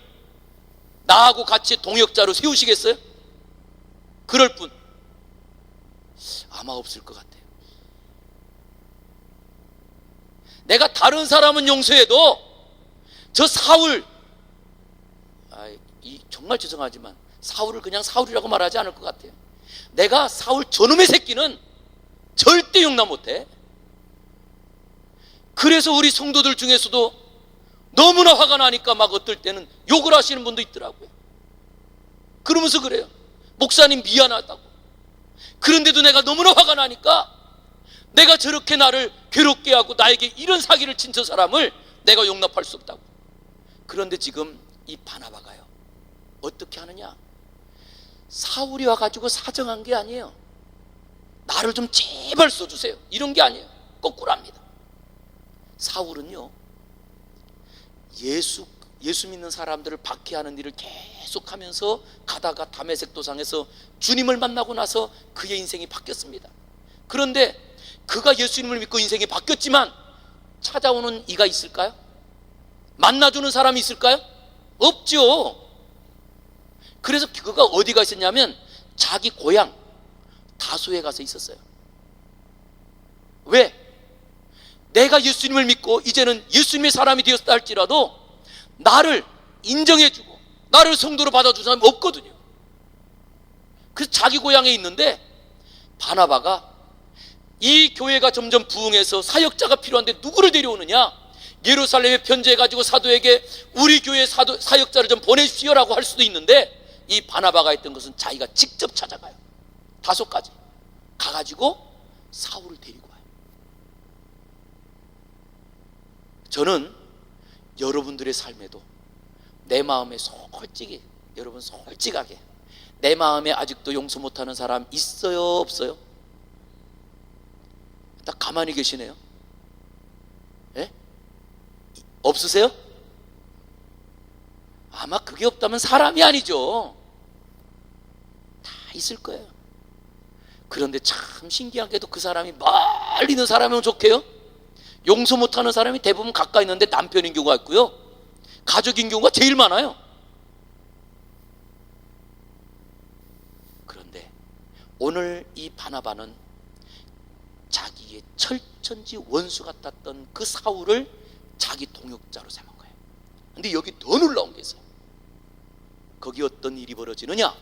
나하고 같이 동역자로 세우시겠어요? 그럴 분 아마 없을 것 같아요. 내가 다른 사람은 용서해도 저 사울, 정말 죄송하지만 사울을 그냥 사울이라고 말하지 않을 것 같아요. 내가 사울 저놈의 새끼는 절대 용납 못해. 그래서 우리 성도들 중에서도 너무나 화가 나니까 막 어떨 때는 욕을 하시는 분도 있더라고요. 그러면서 그래요. 목사님 미안하다고. 그런데도 내가 너무나 화가 나니까 내가 저렇게 나를 괴롭게 하고 나에게 이런 사기를 친 저 사람을 내가 용납할 수 없다고. 그런데 지금 이 바나바가요, 어떻게 하느냐? 사울이 와가지고 사정한 게 아니에요. 나를 좀 제발 써주세요, 이런 게 아니에요. 거꾸로 합니다. 사울은요, 예수 믿는 사람들을 박해하는 일을 계속하면서 가다가 다메섹 도상에서 주님을 만나고 나서 그의 인생이 바뀌었습니다. 그런데 그가 예수님을 믿고 인생이 바뀌었지만 찾아오는 이가 있을까요? 만나주는 사람이 있을까요? 없죠. 그래서 그가 어디가 있었냐면 자기 고향 다소에 가서 있었어요. 왜? 내가 예수님을 믿고 이제는 예수님의 사람이 되었다 할지라도 나를 인정해주고 나를 성도로 받아주는 사람이 없거든요. 그래서 자기 고향에 있는데 바나바가 이 교회가 점점 부흥해서 사역자가 필요한데 누구를 데려오느냐? 예루살렘에 편지해가지고 사도에게 우리 교회 사역자를 좀 보내주시오라고 할 수도 있는데, 이 바나바가 했던 것은 자기가 직접 찾아가요. 5가지 가가지고 사울을 데리고 와요. 저는 여러분들의 삶에도 내 마음에 솔직히, 여러분 솔직하게, 내 마음에 아직도 용서 못하는 사람 있어요, 없어요? 딱 가만히 계시네요. 예? 없으세요? 아마 그게 없다면 사람이 아니죠. 다 있을 거예요. 그런데 참 신기하게도 그 사람이 멀리 있는 사람이면 좋게요, 용서 못하는 사람이 대부분 가까이 있는데 남편인 경우가 있고요, 가족인 경우가 제일 많아요. 그런데 오늘 이 바나바는 자기의 철천지 원수 같았던 그 사울을 자기 동역자로 삼은 거예요. 근데 여기 더 놀라운 게 있어요. 거기 어떤 일이 벌어지느냐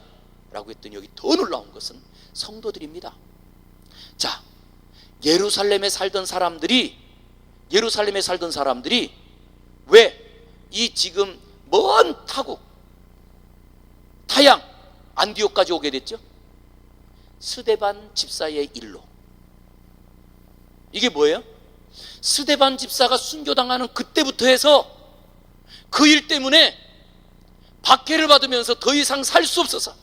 라고 했더니 여기 더 놀라운 것은 성도들입니다. 자, 예루살렘에 살던 사람들이 왜 이 지금 먼 타국 타양 안디옥까지 오게 됐죠? 스데반 집사의 일로. 이게 뭐예요? 스데반 집사가 순교당하는 그때부터 해서 그 일 때문에 박해를 받으면서 더 이상 살 수 없어서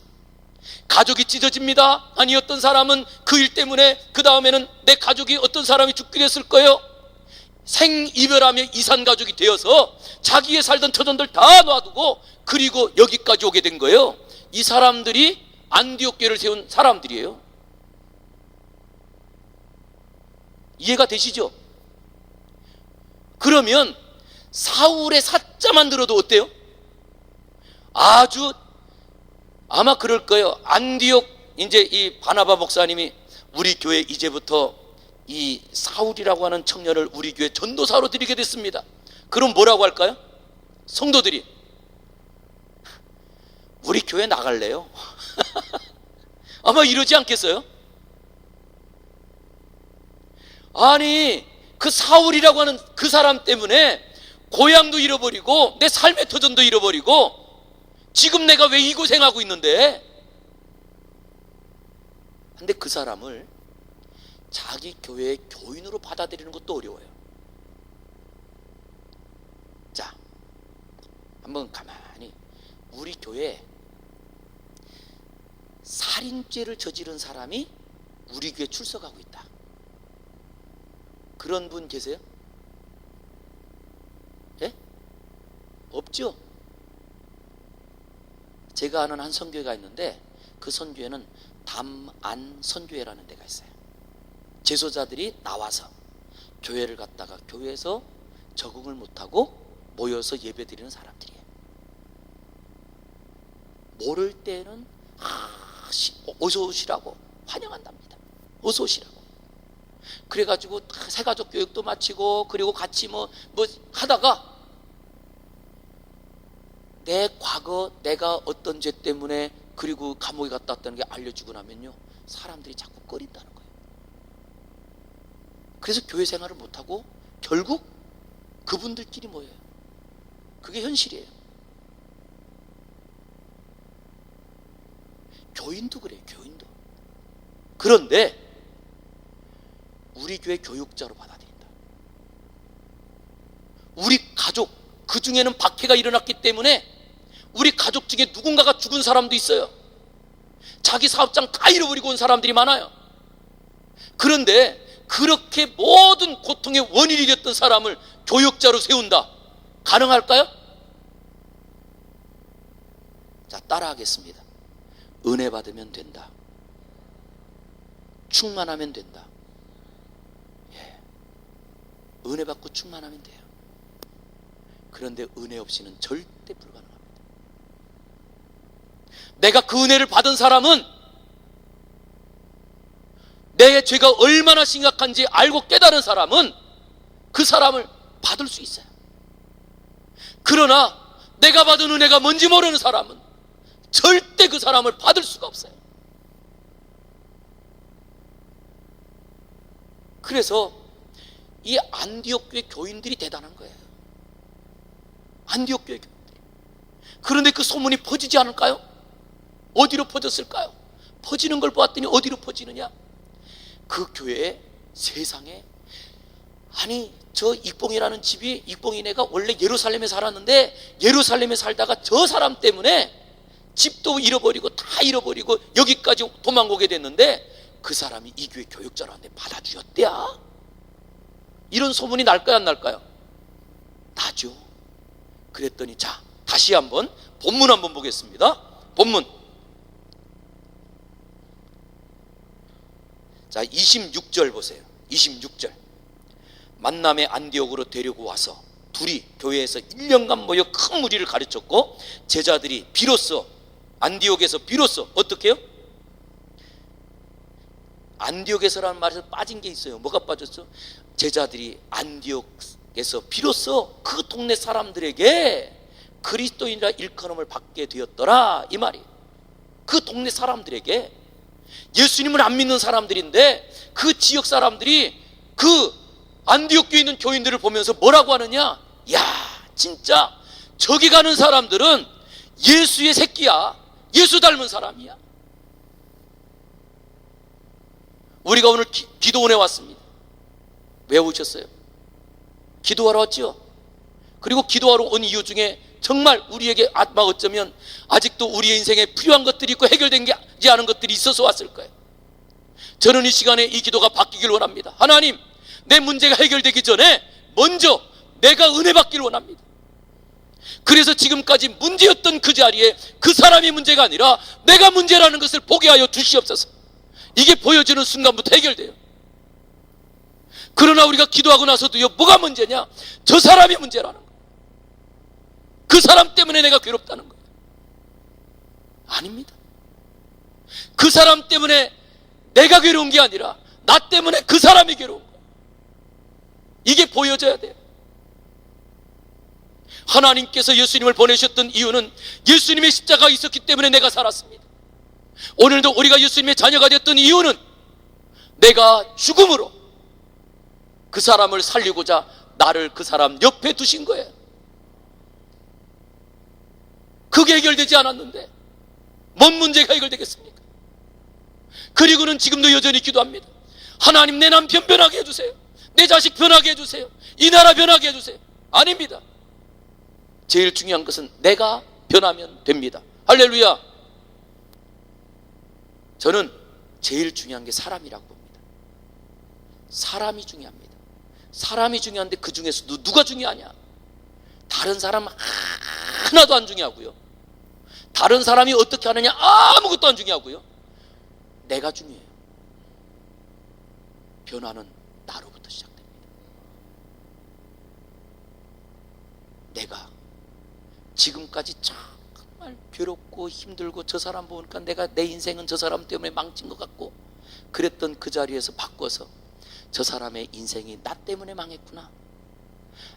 가족이 찢어집니다. 아니, 어떤 사람은 그 일 때문에 그 다음에는 내 가족이 어떤 사람이 죽게 됐을 거예요. 생이별하며 이산가족이 되어서 자기의 살던 터전들 다 놔두고 그리고 여기까지 오게 된 거예요. 이 사람들이 안디옥 교회를 세운 사람들이에요. 이해가 되시죠? 그러면 사울의 사자만 들어도 어때요? 아주 아마 그럴 거예요. 안디옥, 이제 이 바나바 목사님이 우리 교회 이제부터 이 사울이라고 하는 청년을 우리 교회 전도사로 드리게 됐습니다. 그럼 뭐라고 할까요? 성도들이 우리 교회 나갈래요? 아마 이러지 않겠어요? 아니, 그 사울이라고 하는 그 사람 때문에 고향도 잃어버리고 내 삶의 터전도 잃어버리고 지금 내가 왜 이 고생하고 있는데? 근데 그 사람을 자기 교회의 교인으로 받아들이는 것도 어려워요. 자, 한번 가만히 우리 교회에 살인죄를 저지른 사람이 우리 교회에 출석하고 있다. 그런 분 계세요? 예? 없죠? 제가 아는 한 선교회가 있는데 그 선교회는 담안 선교회라는 데가 있어요. 제소자들이 나와서 교회를 갔다가 교회에서 적응을 못하고 모여서 예배 드리는 사람들이에요. 모를 때는 어서 오시라고 환영한답니다. 어서 오시라고. 그래가지고 새가족 교육도 마치고 그리고 같이 뭐 하다가 내 과거 내가 어떤 죄 때문에 그리고 감옥에 갔다 왔다는 게 알려주고 나면요, 사람들이 자꾸 꺼린다는 거예요. 그래서 교회 생활을 못하고 결국 그분들끼리 모여요. 그게 현실이에요. 교인도 그래요. 교인도. 그런데 우리 교회 교육자로 받아들인다. 우리 가족, 그 중에는 박해가 일어났기 때문에 우리 가족 중에 누군가가 죽은 사람도 있어요. 자기 사업장 다 잃어버리고 온 사람들이 많아요. 그런데 그렇게 모든 고통의 원인이 됐던 사람을 교육자로 세운다. 가능할까요? 자, 따라하겠습니다. 은혜 받으면 된다. 충만하면 된다. 예. 은혜 받고 충만하면 돼요. 그런데 은혜 없이는 절대 불가능합니다. 내가 그 은혜를 받은 사람은 내 죄가 얼마나 심각한지 알고 깨달은 사람은 그 사람을 받을 수 있어요. 그러나 내가 받은 은혜가 뭔지 모르는 사람은 절대 그 사람을 받을 수가 없어요. 그래서 이 안디옥 교회 교인들이 대단한 거예요. 안디옥 교회 교인들이. 그런데 그 소문이 퍼지지 않을까요? 어디로 퍼졌을까요? 퍼지는 걸 보았더니 어디로 퍼지느냐? 그 교회에 세상에, 아니 저 익봉이라는 집이, 익봉이네가 원래 예루살렘에 살았는데 예루살렘에 살다가 저 사람 때문에 집도 잃어버리고 다 잃어버리고 여기까지 도망오게 됐는데 그 사람이 이 교회 교육자라는데 받아주었대야. 이런 소문이 날까요 안 날까요? 나죠. 그랬더니 자, 다시 한번 본문 한번 보겠습니다. 본문. 자, 26절 보세요. 26절. 만남의 안디옥으로 데리고 와서 둘이 교회에서 1년간 모여 큰 무리를 가르쳤고, 제자들이 비로소 안디옥에서 비로소 어떻게 해요? 안디옥에서라는 말에서 빠진 게 있어요. 뭐가 빠졌어? 제자들이 안디옥에서 비로소 그 동네 사람들에게 그리스도인이라 일컬음을 받게 되었더라, 이 말이에요. 그 동네 사람들에게, 예수님을 안 믿는 사람들인데 그 지역 사람들이 그 안디옥 교에 있는 교인들을 보면서 뭐라고 하느냐? 야, 진짜 저기 가는 사람들은 예수의 새끼야. 예수 닮은 사람이야. 우리가 오늘 기도원에 왔습니다. 왜 오셨어요? 기도하러 왔죠. 그리고 기도하러 온 이유 중에 정말 우리에게 어쩌면 아직도 우리의 인생에 필요한 것들이 있고 해결되지 않은 것들이 있어서 왔을 거예요. 저는 이 시간에 이 기도가 바뀌길 원합니다. 하나님, 내 문제가 해결되기 전에 먼저 내가 은혜 받기를 원합니다. 그래서 지금까지 문제였던 그 자리에 그 사람이 문제가 아니라 내가 문제라는 것을 보게 하여 주시옵소서. 이게 보여지는 순간부터 해결돼요. 그러나 우리가 기도하고 나서도요, 뭐가 문제냐? 저 사람이 문제라는 거예요. 그 사람 때문에 내가 괴롭다는 거예요. 아닙니다. 그 사람 때문에 내가 괴로운 게 아니라 나 때문에 그 사람이 괴로운 거예요. 이게 보여져야 돼요. 하나님께서 예수님을 보내셨던 이유는 예수님의 십자가가 있었기 때문에 내가 살았습니다. 오늘도 우리가 예수님의 자녀가 됐던 이유는 내가 죽음으로 그 사람을 살리고자 나를 그 사람 옆에 두신 거예요. 그게 해결되지 않았는데 뭔 문제가 해결되겠습니까? 그리고는 지금도 여전히 기도합니다. 하나님, 내 남편 변하게 해주세요. 내 자식 변하게 해주세요. 이 나라 변하게 해주세요. 아닙니다. 제일 중요한 것은 내가 변하면 됩니다. 할렐루야. 저는 제일 중요한 게 사람이라고 봅니다. 사람이 중요합니다. 사람이 중요한데 그 중에서도 누가 중요하냐? 다른 사람 하나도 안 중요하고요. 다른 사람이 어떻게 하느냐 아무것도 안 중요하고요. 내가 중요해요. 변화는 나로부터 시작됩니다. 내가 지금까지 정말 괴롭고 힘들고 저 사람 보니까 내가 내 인생은 저 사람 때문에 망친 것 같고 그랬던 그 자리에서 바꿔서 저 사람의 인생이 나 때문에 망했구나.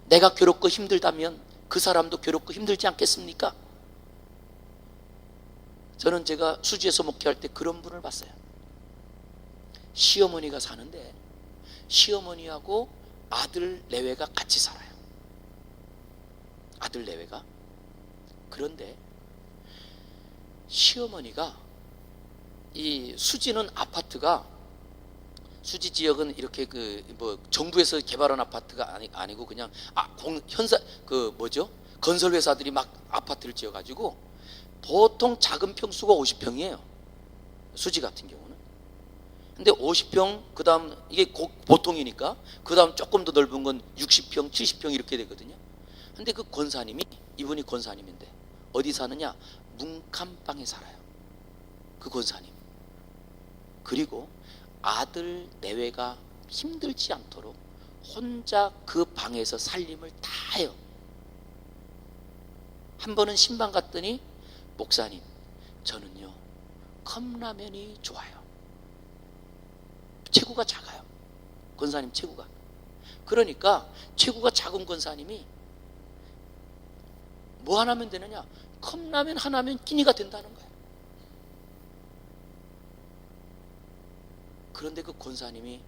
내가 괴롭고 힘들다면 그 사람도 괴롭고 힘들지 않겠습니까? 저는 제가 수지에서 목회할 때 그런 분을 봤어요. 시어머니가 사는데 시어머니하고 아들 내외가 같이 살아요. 아들 내외가. 그런데 시어머니가, 이 수지는 아파트가, 수지 지역은 이렇게 정부에서 개발한 아파트가 아니고 그냥 건설 회사들이 막 아파트를 지어가지고 보통 작은 평수가 50평이에요. 수지 같은 경우는. 근데 50평, 그 다음 이게 보통이니까 그 다음 조금 더 넓은 건 60평, 70평 이렇게 되거든요. 근데 그 권사님이, 이분이 권사님인데 어디 사느냐? 문칸방에 살아요. 그 권사님. 그리고 아들 내외가 힘들지 않도록 혼자 그 방에서 살림을 다 해요. 한 번은 신방 갔더니, 목사님, 저는요 컵라면이 좋아요. 체구가 작아요. 권사님 체구가. 그러니까 체구가 작은 권사님이 뭐 하나면 되느냐? 컵라면 하나면 끼니가 된다는 거예요. 그런데 그 권사님이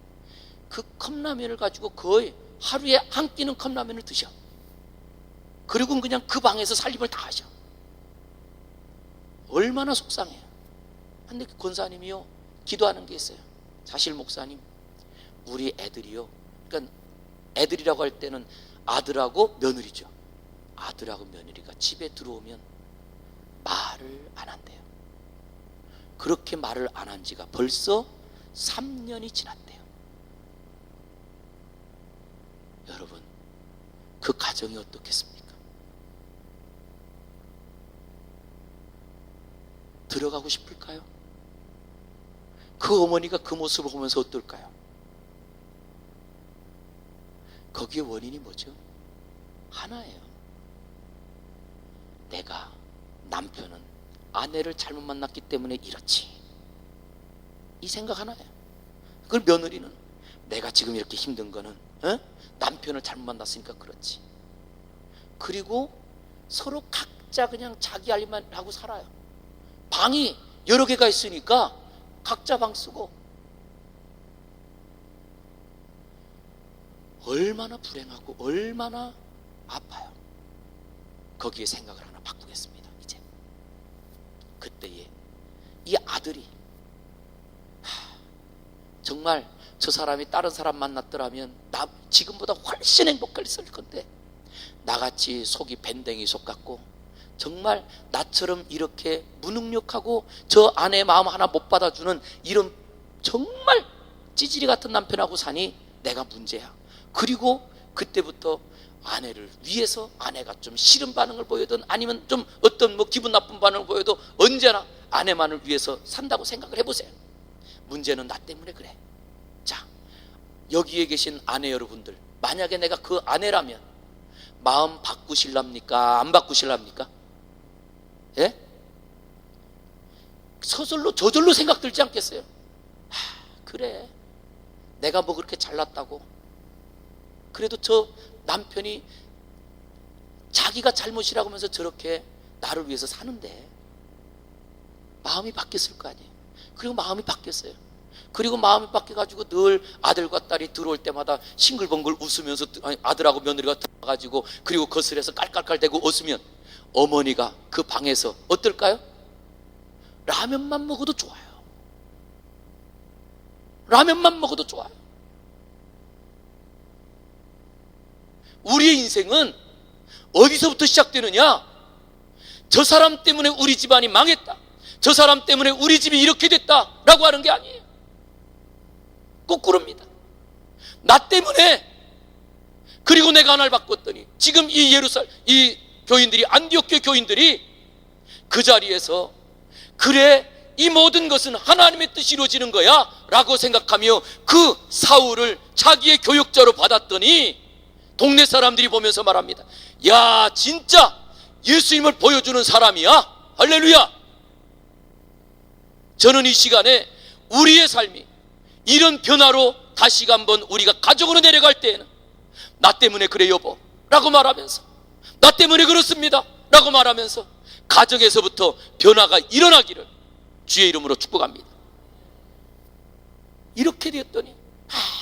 그 컵라면을 가지고 거의 하루에 한 끼는 컵라면을 드셔. 그리고 그냥 그 방에서 살림을 다 하셔. 얼마나 속상해요. 근데 그 권사님이요, 기도하는 게 있어요. 사실 목사님, 우리 애들이요, 그러니까 애들이라고 할 때는 아들하고 며느리죠. 아들하고 며느리가 집에 들어오면 말을 안 한대요. 그렇게 말을 안 한 지가 벌써 3년이 지났대요. 여러분, 그 가정이 어떻겠습니까? 들어가고 싶을까요? 그 어머니가 그 모습을 보면서 어떨까요? 거기에 원인이 뭐죠? 하나예요. 내가, 남편은 아내를 잘못 만났기 때문에 이렇지, 이 생각 하나예요. 그걸 며느리는 내가 지금 이렇게 힘든 거는 남편을 잘못 만났으니까 그렇지. 그리고 서로 각자 그냥 자기 할 일만 하고 살아요. 방이 여러 개가 있으니까 각자 방 쓰고. 얼마나 불행하고 얼마나 아파요. 거기에 생각을 하나 바꾸겠습니다. 이제 그때에 이 아들이 정말 저 사람이 다른 사람 만났더라면 나 지금보다 훨씬 행복했을 건데, 나같이 속이 밴댕이 속 같고 정말 나처럼 이렇게 무능력하고 저 아내의 마음 하나 못 받아주는 이런 정말 찌질이 같은 남편하고 사니 내가 문제야. 그리고 그때부터 아내를 위해서, 아내가 좀 싫은 반응을 보여든 아니면 좀 어떤 기분 나쁜 반응을 보여도 언제나 아내만을 위해서 산다고 생각을 해보세요. 문제는 나 때문에 그래. 자, 여기에 계신 아내 여러분들, 만약에 내가 그 아내라면 마음 바꾸실랍니까? 안 바꾸실랍니까? 예? 서절로 저절로 생각 들지 않겠어요? 그래, 내가 뭐 그렇게 잘났다고, 그래도 저 남편이 자기가 잘못이라고 하면서 저렇게 나를 위해서 사는데, 마음이 바뀌었을 거 아니에요. 그리고 마음이 바뀌었어요. 그리고 마음이 바뀌어가지고 늘 아들과 딸이 들어올 때마다 싱글벙글 웃으면서, 아들하고 며느리가 들어가가지고 그리고 거슬에서 깔깔깔대고 웃으면 어머니가 그 방에서 어떨까요? 라면만 먹어도 좋아요. 라면만 먹어도 좋아요. 우리의 인생은 어디서부터 시작되느냐? 저 사람 때문에 우리 집안이 망했다, 저 사람 때문에 우리 집이 이렇게 됐다 라고 하는 게 아니에요. 거꾸로입니다. 나 때문에, 그리고 내가 하나를 바꿨더니 지금 이 교인들이, 안디옥 교인들이 그 자리에서 그래, 이 모든 것은 하나님의 뜻이 이루어지는 거야 라고 생각하며 그 사울을 자기의 교육자로 받았더니 동네 사람들이 보면서 말합니다. 야, 진짜 예수님을 보여주는 사람이야. 할렐루야. 저는 이 시간에 우리의 삶이 이런 변화로 다시 한번 우리가 가족으로 내려갈 때에는 나 때문에 그래 여보 라고 말하면서, 나 때문에 그렇습니다 라고 말하면서 가정에서부터 변화가 일어나기를 주의 이름으로 축복합니다. 이렇게 되었더니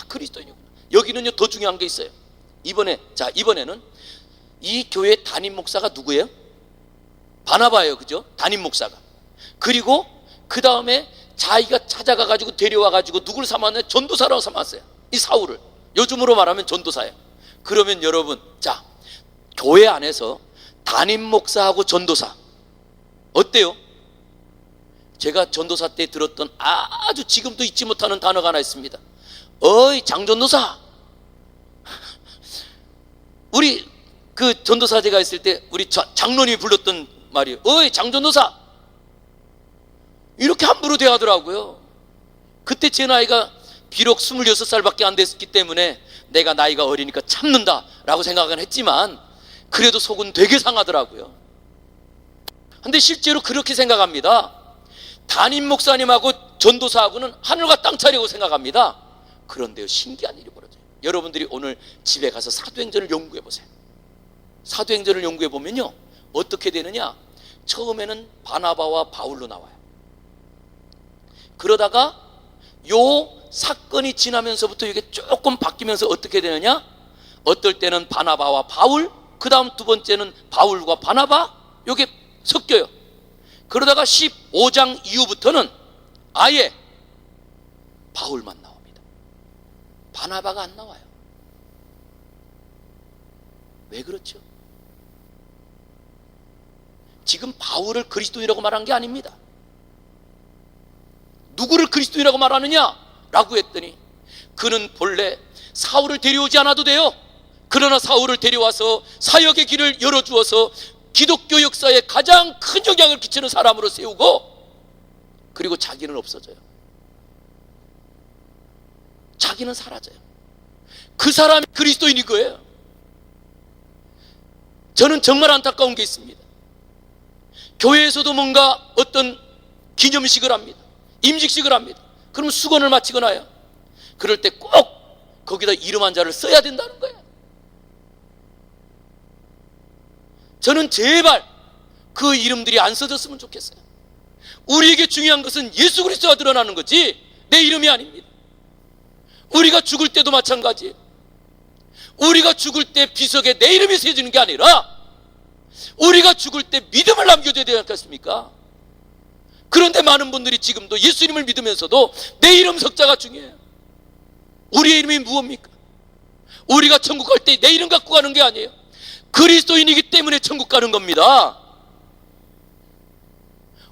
그리스도인이구나. 여기는요, 더 중요한 게 있어요. 이번에는 이 교회 담임 목사가 누구예요? 바나바예요. 그죠? 담임 목사가. 그리고 그 다음에 자기가 찾아가가지고 데려와가지고 누굴 삼았냐? 전도사라고 삼았어요. 이 사울을. 요즘으로 말하면 전도사예요. 그러면 여러분, 자, 교회 안에서 담임 목사하고 전도사 어때요? 제가 전도사 때 들었던 아주 지금도 잊지 못하는 단어가 하나 있습니다. 어이 장전도사. 우리 그 전도사 제가 있을 때 우리 장로님이 불렀던 말이에요. 어이 장전도사. 이렇게 함부로 대하더라고요. 그때 제 나이가 비록 26살밖에 안 됐기 때문에 내가 나이가 어리니까 참는다 라고 생각은 했지만 그래도 속은 되게 상하더라고요. 근데 실제로 그렇게 생각합니다. 담임 목사님하고 전도사하고는 하늘과 땅 차이라고 생각합니다. 그런데요, 신기한 일이 벌어져요. 여러분들이 오늘 집에 가서 사도행전을 연구해 보세요. 사도행전을 연구해 보면요, 어떻게 되느냐? 처음에는 바나바와 바울로 나와요. 그러다가 요 사건이 지나면서부터 이게 조금 바뀌면서 어떻게 되느냐? 어떨 때는 바나바와 바울, 그 다음 두 번째는 바울과 바나바, 이게 섞여요. 그러다가 15장 이후부터는 아예 바울만 나옵니다. 바나바가 안 나와요. 왜 그렇죠? 지금 바울을 그리스도인이라고 말한 게 아닙니다. 누구를 그리스도인이라고 말하느냐? 라고 했더니 그는 본래 사울을 데려오지 않아도 돼요. 그러나 사울을 데려와서 사역의 길을 열어주어서 기독교 역사에 가장 큰 영향을 끼치는 사람으로 세우고, 그리고 자기는 없어져요. 자기는 사라져요. 그 사람이 그리스도인인 거예요. 저는 정말 안타까운 게 있습니다. 교회에서도 뭔가 어떤 기념식을 합니다. 임직식을 합니다. 그럼 수건을 마치거나요. 그럴 때 꼭 거기다 이름 한자를 써야 된다는 거예요. 저는 제발 그 이름들이 안 써졌으면 좋겠어요. 우리에게 중요한 것은 예수 그리스도가 드러나는 거지 내 이름이 아닙니다. 우리가 죽을 때도 마찬가지예요. 우리가 죽을 때 비석에 내 이름이 새어지는 게 아니라 우리가 죽을 때 믿음을 남겨줘야 되지 않겠습니까? 그런데 많은 분들이 지금도 예수님을 믿으면서도 내 이름 석자가 중요해요. 우리의 이름이 무엇입니까? 우리가 천국 갈 때 내 이름 갖고 가는 게 아니에요. 그리스도인이기 때문에 천국 가는 겁니다.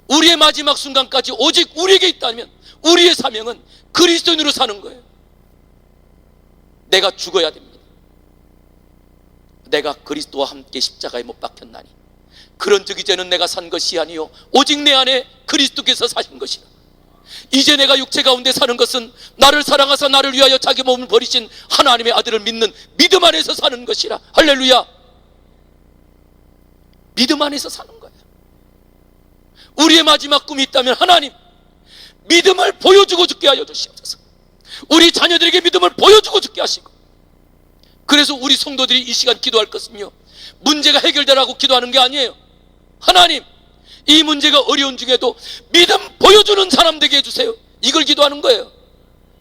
우리의 마지막 순간까지 오직 우리에게 있다면 우리의 사명은 그리스도인으로 사는 거예요. 내가 죽어야 됩니다. 내가 그리스도와 함께 십자가에 못 박혔나니 그런즉 이제는 내가 산 것이 아니요 오직 내 안에 그리스도께서 사신 것이라. 이제 내가 육체 가운데 사는 것은 나를 사랑하사 나를 위하여 자기 몸을 버리신 하나님의 아들을 믿는 믿음 안에서 사는 것이라. 할렐루야. 믿음 안에서 사는 거예요. 우리의 마지막 꿈이 있다면 하나님 믿음을 보여주고 죽게 하여 주시옵소서. 우리 자녀들에게 믿음을 보여주고 죽게 하시고, 그래서 우리 성도들이 이 시간 기도할 것은요, 문제가 해결되라고 기도하는 게 아니에요. 하나님 이 문제가 어려운 중에도 믿음 보여주는 사람 되게 해주세요. 이걸 기도하는 거예요.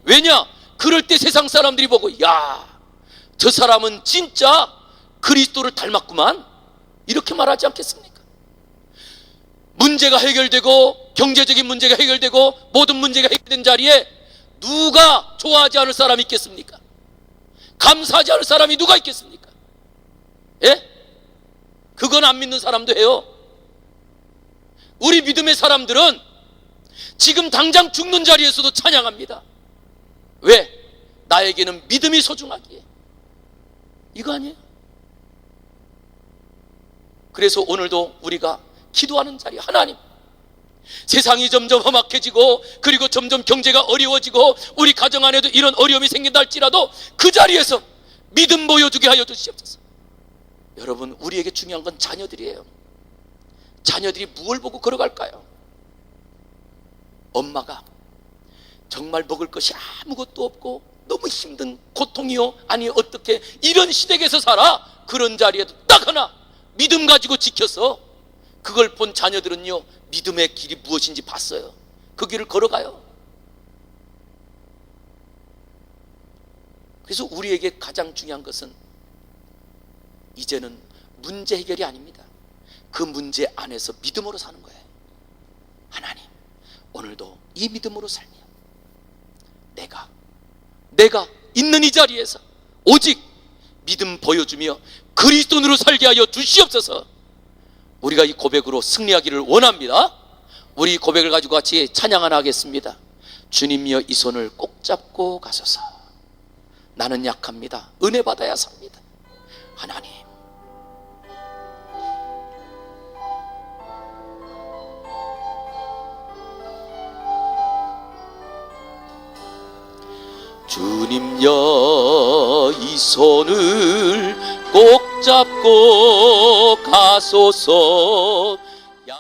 왜냐? 그럴 때 세상 사람들이 보고 야, 저 사람은 진짜 그리스도를 닮았구만, 이렇게 말하지 않겠습니까? 문제가 해결되고 경제적인 문제가 해결되고 모든 문제가 해결된 자리에 누가 좋아하지 않을 사람이 있겠습니까? 감사하지 않을 사람이 누가 있겠습니까? 예? 그건 안 믿는 사람도 해요. 우리 믿음의 사람들은 지금 당장 죽는 자리에서도 찬양합니다. 왜? 나에게는 믿음이 소중하기에. 이거 아니에요? 그래서 오늘도 우리가 기도하는 자리, 하나님 세상이 점점 험악해지고 그리고 점점 경제가 어려워지고 우리 가정 안에도 이런 어려움이 생긴다 할지라도 그 자리에서 믿음 보여주게 하여 주시옵소서. 여러분, 우리에게 중요한 건 자녀들이에요. 자녀들이 무엇을 보고 걸어갈까요? 엄마가 정말 먹을 것이 아무것도 없고 너무 힘든 고통이요, 아니 어떻게 이런 시댁에서 살아? 그런 자리에도 딱 하나 믿음 가지고 지켜서 그걸 본 자녀들은요, 믿음의 길이 무엇인지 봤어요. 그 길을 걸어가요. 그래서 우리에게 가장 중요한 것은 이제는 문제 해결이 아닙니다. 그 문제 안에서 믿음으로 사는 거예요. 하나님, 오늘도 이 믿음으로 살며 내가 있는 이 자리에서 오직 믿음 보여주며 그리스도인으로 살게 하여 주시옵소서. 우리가 이 고백으로 승리하기를 원합니다. 우리 이 고백을 가지고 같이 찬양 하나 하겠습니다. 주님이여 이 손을 꼭 잡고 가소서. 나는 약합니다. 은혜 받아야 삽니다. 하나님, 주님여 이 손을 꼭 잡고 가소서.